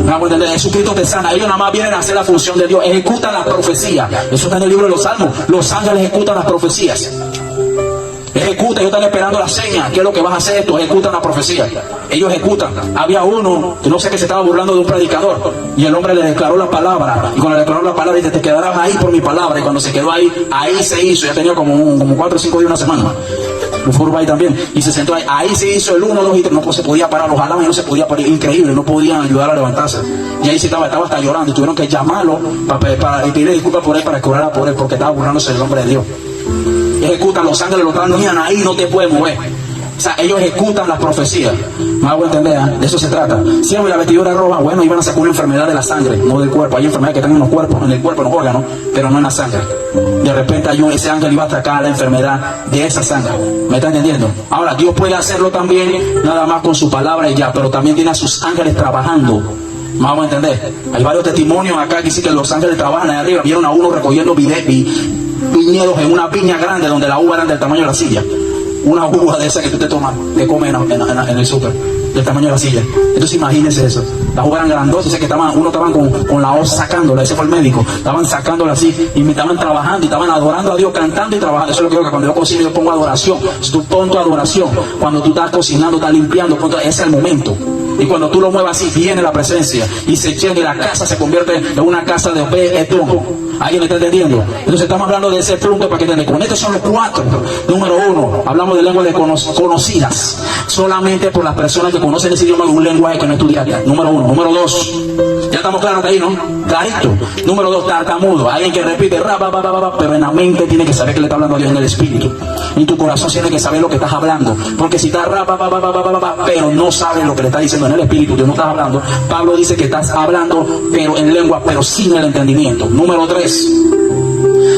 Vamos a entender, Jesucristo te sana. Ellos nada más vienen a hacer la función de Dios, ejecutan la profecía. Eso está en el libro de los Salmos. Los ángeles ejecutan las profecías. Ejecuta, ellos están esperando la seña. ¿Qué es lo que vas a hacer? Tú ejecutan la profecía. Ellos ejecutan. Había uno que no sé, que se estaba burlando de un predicador, y el hombre le declaró la palabra, y cuando le declaró la palabra dice: te quedarás ahí por mi palabra. Y cuando se quedó ahí, ahí se hizo. Ya tenía como 4 o 5 días, una semana. Ahí también, y se sentó ahí. Ahí se hizo el 1, 2 y 3. No se podía parar, los jalaban y no se podía parar. Increíble, no podían ayudar a levantarse. Y ahí se estaba hasta llorando, y tuvieron que llamarlo para pedirle disculpas por él, para que orara por él, porque estaba burlándose del nombre de Dios. Ejecutan, los ángeles lo están diciendo: ahí no te puedes mover. O sea, ellos ejecutan las profecías. Me hago entender, ¿eh? De eso se trata. Siempre la vestidura roja, bueno, iban a sacar una enfermedad de la sangre, no del cuerpo. Hay enfermedades que están en los cuerpos, en el cuerpo, en los órganos, pero no en la sangre. De repente ese ángel iba a atacar la enfermedad de esa sangre. ¿Me está entendiendo? Ahora, Dios puede hacerlo también, nada más con su palabra y ya, pero también tiene a sus ángeles trabajando. Vamos a entender. Hay varios testimonios acá que dicen que los ángeles trabajan ahí arriba. Vieron a uno recogiendo viñedos en una piña grande donde la uva era del tamaño de la silla. Una uva de esa que tú te tomas, te comes en el súper, del tamaño de la silla. Entonces imagínense eso. Las uvas eran grandosas, que uno estaban con la hoz sacándola. Ese fue el médico. Estaban sacándola así y me estaban trabajando y estaban adorando a Dios, cantando y trabajando. Eso es lo que digo, que cuando yo cocino yo pongo adoración. Si tú pones tu adoración, cuando tú estás cocinando, estás limpiando, ese es el momento. Y cuando tú lo muevas así, viene la presencia y se llena, y la casa se convierte en una casa de Obed-Edom. ¿Alguien me está entendiendo? Entonces estamos hablando de ese punto para que entiendan. Con estos son los 4. Número 1, hablamos de lenguas conocidas solamente por las personas que conocen ese idioma, de un lenguaje que no estudiaría. Número 1. Número 2, ya estamos claros de ahí, ¿no? Clarito. Número 2, tartamudo. Alguien que repite, pero en la mente tiene que saber que le está hablando a Dios en el espíritu. En tu corazón tiene que saber lo que estás hablando. Porque si estás pero no sabes lo que le está diciendo en el espíritu, Dios no estás hablando. Pablo dice que estás hablando, pero en lengua, pero sin el entendimiento. Número 3.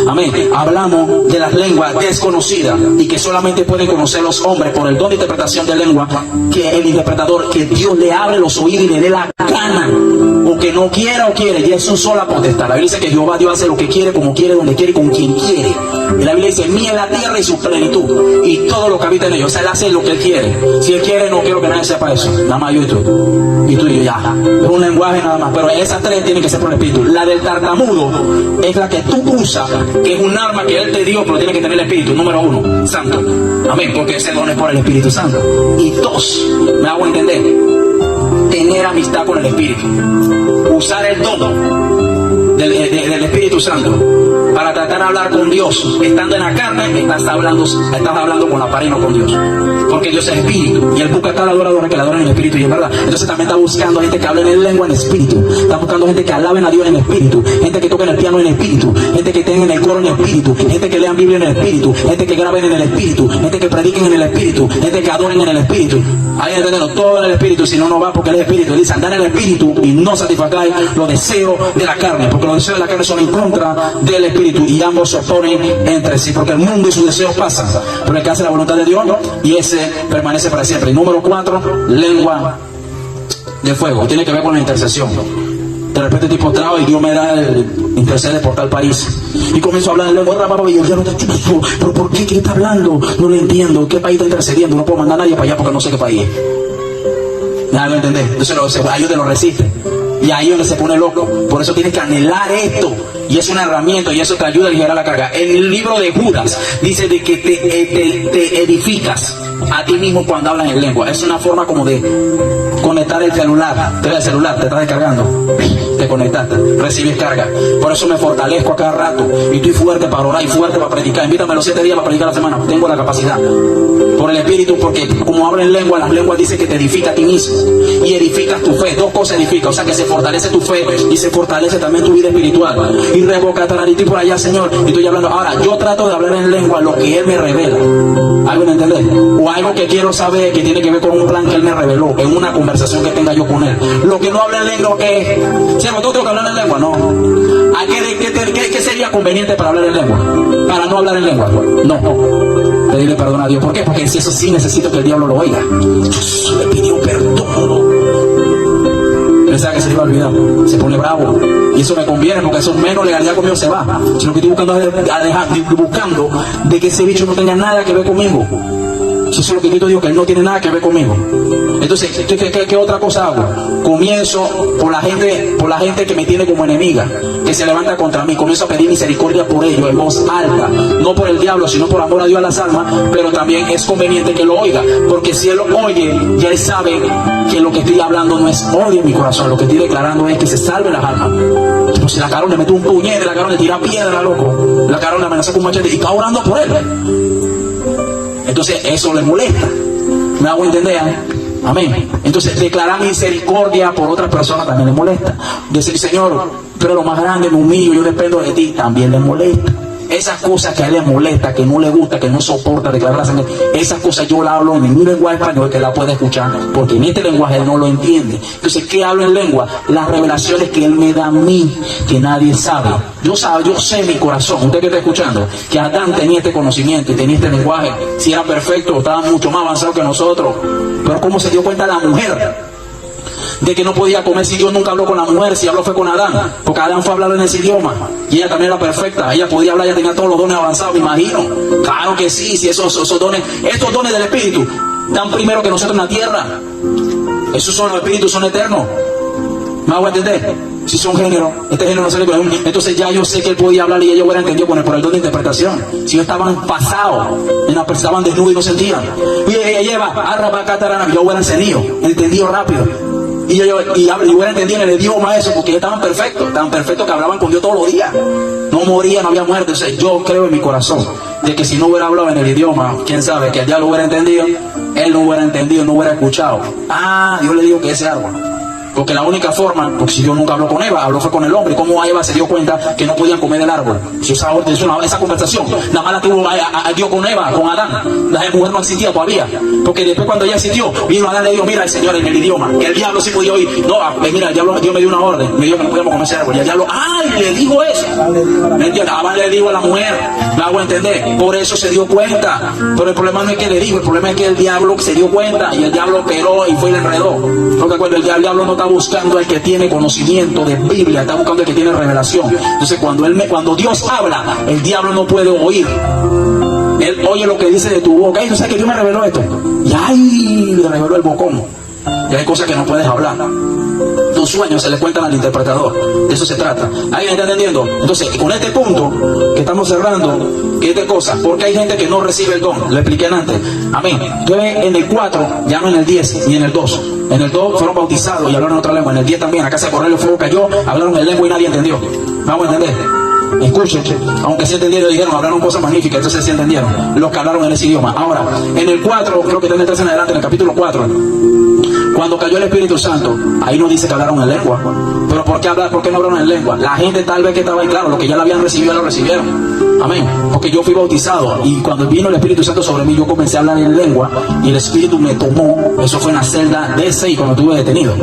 Amén. Hablamos de las lenguas desconocidas y que solamente pueden conocer los hombres por el don de interpretación de lengua, que el interpretador, que Dios le abre los oídos y le dé la gana, o que no quiera o quiere, y es su sola potestad. La Biblia dice que Jehová Dios hace lo que quiere, como quiere, donde quiere y con quien quiere. Y la Biblia dice: mía es la tierra y su plenitud, y todo lo que habita en ellos. O sea, él hace lo que él quiere. Si él quiere, no quiero que nadie sepa eso. Nada más yo y tú. Y tú y yo, ya. Es un lenguaje nada más. Pero esas 3 tienen que ser por el espíritu. La del tartamudo es la que tú usas, que es un arma que él te dio, pero tiene que tener el espíritu. Número 1, santo. Amén. Porque ese don es por el Espíritu Santo. Y 2, me hago entender, tener amistad con el espíritu. Usar el don del Espíritu Santo para tratar de hablar con Dios. Estando en la carne, estás hablando con la pared, no con Dios. Porque Dios es espíritu, y él busca a cada adorador que le adoren en el espíritu, y es verdad. Entonces también está buscando gente que hable en lengua en espíritu. Está buscando gente que alaben a Dios en espíritu, gente que toque en el piano en espíritu, gente que tenga en el coro en espíritu, gente que lean Biblia en el espíritu, gente que graben en el espíritu, gente que prediquen en el espíritu, gente que adoren en el espíritu. Hay que entenderlo todo en el espíritu. Si no, no va, porque él es espíritu. Él dice: andar en el espíritu y no satisfacer los deseos de la carne, porque los deseos de la carne son en contra del espíritu, y ambos se oponen entre sí, porque el mundo y sus deseos pasan, pero el que hace la voluntad de Dios, y ese permanece para siempre. Y número 4, lengua de fuego. Tiene que ver con la intercesión. De repente estoy postrado y Dios me da intercede por tal país, y comienzo a hablar en lengua, y yo ya no te chupo. ¿Pero por qué? ¿Qué está hablando? No lo entiendo. ¿Qué país está intercediendo? No puedo mandar a nadie para allá porque no sé qué país es. Nada, ¿me entendés? Entonces ahí te lo resiste, y ahí donde se pone loco. Por eso tienes que anhelar esto, y es una herramienta, y eso te ayuda a aligerar la carga. En el libro de Judas dice de que te edificas a ti mismo cuando hablas en lengua. Es una forma como de conectar el celular. Te ve el celular, te está descargando, te conectaste, recibes carga. Por eso me fortalezco a cada rato, y estoy fuerte para orar y fuerte para predicar. Invítame los 7 días para predicar la semana. Tengo la capacidad por el espíritu, porque como hablo en lengua, las lenguas dicen que te edifica a ti mismo y edificas tu fe. 2 cosas edifica, o sea que se fortalece tu fe y se fortalece también tu vida espiritual. Y revoca tarariti por allá, Señor, y estoy hablando. Ahora yo trato de hablar en lengua lo que Él me revela. ¿Algo me entendés? O algo que quiero saber que tiene que ver con un plan que Él me reveló en una conversación que tenga yo con Él. Lo que no habla en lengua es, ¿sí? ¿Tú tengo que hablar en lengua? No. ¿Qué sería conveniente para hablar en lengua? Para no hablar en lengua. No. Pedirle perdón a Dios. ¿Por qué? Porque si eso sí necesito que el diablo lo oiga. Yo le pidió perdón. Pensaba que se le iba a olvidar. Se pone bravo. Y eso me conviene, porque eso menos legalidad conmigo se va. Sino que estoy buscando de que ese bicho no tenga nada que ver conmigo. Si eso es lo que Cristo dijo, que Él no tiene nada que ver conmigo. Entonces, ¿qué otra cosa hago? Comienzo por la gente que me tiene como enemiga, que se levanta contra mí. Comienzo a pedir misericordia por ellos en voz alta, no por el diablo, sino por amor a Dios, a las almas. Pero también es conveniente que lo oiga, porque si él lo oye, ya él sabe que lo que estoy hablando no es odio en mi corazón. Lo que estoy declarando es que se salve las almas. Pero si la Carol le mete un puñete, la Carol le tira piedra, loco, la Carol le amenaza con un machete y está orando por él, entonces eso le molesta. ¿Me hago entender? Amén. Entonces declarar misericordia por otras personas también le molesta. Decir, Señor, pero lo más grande, me humillo, yo dependo de ti, también le molesta. Esas cosas que a él le molesta, que no le gusta, que no soporta declarar la sangre, esas cosas yo las hablo en mi lenguaje español, que la puede escuchar, porque en este lenguaje él no lo entiende. Entonces, ¿qué hablo en lengua? Las revelaciones que él me da a mí, que nadie sabe. Yo sé en mi corazón, usted que está escuchando, que Adán tenía este conocimiento y tenía este lenguaje. Si era perfecto, estaba mucho más avanzado que nosotros. Pero ¿cómo se dio cuenta la mujer de que no podía comer si Dios nunca habló con la mujer? Si habló fue con Adán, porque Adán fue a hablar en ese idioma y ella también era perfecta, ella podía hablar, ella tenía todos los dones avanzados, me imagino. Claro que sí, si esos dones, estos dones del Espíritu están primero que nosotros en la tierra. Esos son los espíritus, son eternos. ¿Me hago entender? Si son género, este género no se le conoce. Entonces ya yo sé que él podía hablar y ellos hubieran entendido por el don de interpretación. Si ellos estaban pasados, estaban desnudos y no sentían. Y ella lleva, yo hubieran entendido rápido. Y hubieran entendido en el idioma eso, porque ellos estaban perfectos que hablaban con Dios todos los días. No morían, no había muerte. Entonces yo creo en mi corazón de que si no hubiera hablado en el idioma, quién sabe, que el diablo hubiera entendido, él no hubiera entendido, no hubiera escuchado. Dios le dijo que ese árbol. Porque la única forma, porque si Dios nunca habló con Eva, habló fue con el hombre. ¿Cómo Eva se dio cuenta que no podían comer del árbol? Esa conversación, nada más la tuvo Dios con Eva, con Adán. La mujer no existía todavía. Porque después cuando ella existió, vino Adán y le dijo, mira el Señor en el idioma, que el diablo sí podía oír. No, mira, el diablo, Dios me dio una orden, me dijo que no podíamos comer ese árbol. Y el diablo, le dijo eso. ¿Me entiendes? Adán le dijo a la mujer, me hago entender. Por eso se dio cuenta. Pero el problema no es que le dijo, el problema es que el diablo se dio cuenta y el diablo operó y fue y le enredó. Porque cuando el diablo no está buscando al que tiene conocimiento de Biblia, está buscando al que tiene revelación. Entonces cuando Dios habla, el diablo no puede oír. Él oye lo que dice de tu boca. ¿Tú sabes que Dios me reveló esto? Y le reveló el bocón. Y hay cosas que no puedes hablar. Tus sueños se le cuentan al interpretador. De eso se trata. ¿Alguien está entendiendo? Entonces, con este punto que estamos cerrando, ¿qué es de cosa? Porque hay gente que no recibe el don. Lo expliqué antes. Amén. Entonces, en el 4, ya no en el 10 ni en el 2. En el 2 fueron bautizados y hablaron en otra lengua. En el 10 también. A casa de Cornelio fuego cayó, hablaron en lengua y nadie entendió. Vamos a entender. Escuchen, aunque sí entendieron, dijeron, hablaron cosas magníficas, entonces sí entendieron los que hablaron en ese idioma. Ahora, en el 4, creo que está en el 3 en adelante, en el capítulo 4, cuando cayó el Espíritu Santo, ahí no dice que hablaron en lengua. Pero ¿por qué hablar? ¿Por qué no hablaron en lengua? La gente tal vez que estaba ahí, claro, los que ya la habían recibido, lo recibieron. Amén. Porque yo fui bautizado y cuando vino el Espíritu Santo sobre mí, yo comencé a hablar en lengua y el Espíritu me tomó. Eso fue en la celda D6 cuando estuve detenido.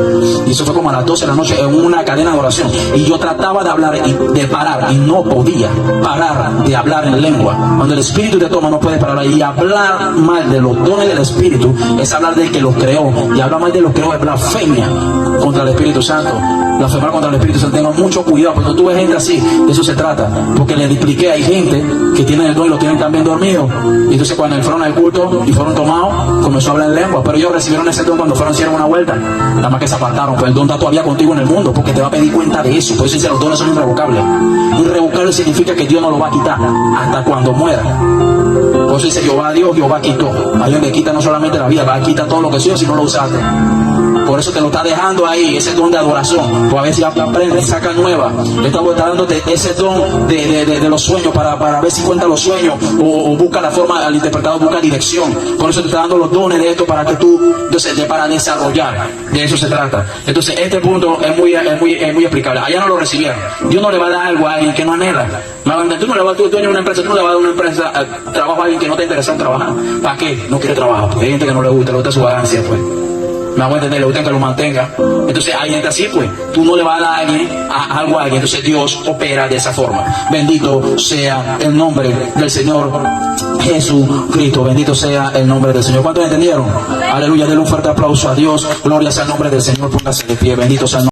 Y eso fue como a las 12 de la noche en una cadena de oración. Y yo trataba de hablar y de parar y no podía parar de hablar en lengua. Cuando el Espíritu te toma, no puedes parar. Y hablar mal de los dones del Espíritu es hablar del que los creó. Y hablar mal de los creó es blasfemia contra el Espíritu Santo. Blasfemar contra el Espíritu Santo. Tengan mucho cuidado, porque cuando tú ves gente así, de eso se trata. Porque les expliqué, hay gente que tienen el don y lo tienen también dormido. Y entonces cuando fueron al culto y fueron tomados, comenzó a hablar en lengua. Pero ellos recibieron ese don cuando fueron a hacer una vuelta. Nada más que se apartaron. Pues el don está todavía contigo en el mundo, porque te va a pedir cuenta de eso. Por eso dice, los dones son irrevocables. Irrevocable significa que Dios no lo va a quitar hasta cuando muera. Por eso dice, Jehová Dios, Jehová quitó. Alguien que quita no solamente la vida, va a quitar todo lo que sea si no lo usaste. Por eso te lo está dejando ahí, ese don de adoración. Pues a ver si aprendes y saca nueva. Le está dándote ese don de los sueños para ver si cuenta los sueños o busca la forma, al interpretador busca dirección. Por eso te está dando los dones de esto para que tú, entonces, para desarrollar. De eso se trata. Entonces, este punto es muy explicable. Allá no lo recibieron. Dios no le va a dar algo a alguien que no anhela. Tú no le vas a dar una empresa, tú no le vas a dar una empresa trabajo a alguien que no te interesa en trabajar. ¿Para qué? No quiere trabajar. Porque hay gente que no le gusta su vagancia, pues. Me hago entender, le gusta que lo mantenga. Entonces hay gente así, pues tú no le vas a dar algo a alguien. Entonces Dios opera de esa forma. Bendito sea el nombre del Señor Jesucristo. Bendito sea el nombre del Señor. ¿Cuántos entendieron? Aleluya, denle un fuerte aplauso a Dios. Gloria sea el nombre del Señor. Póngase de pie. Bendito sea el nombre.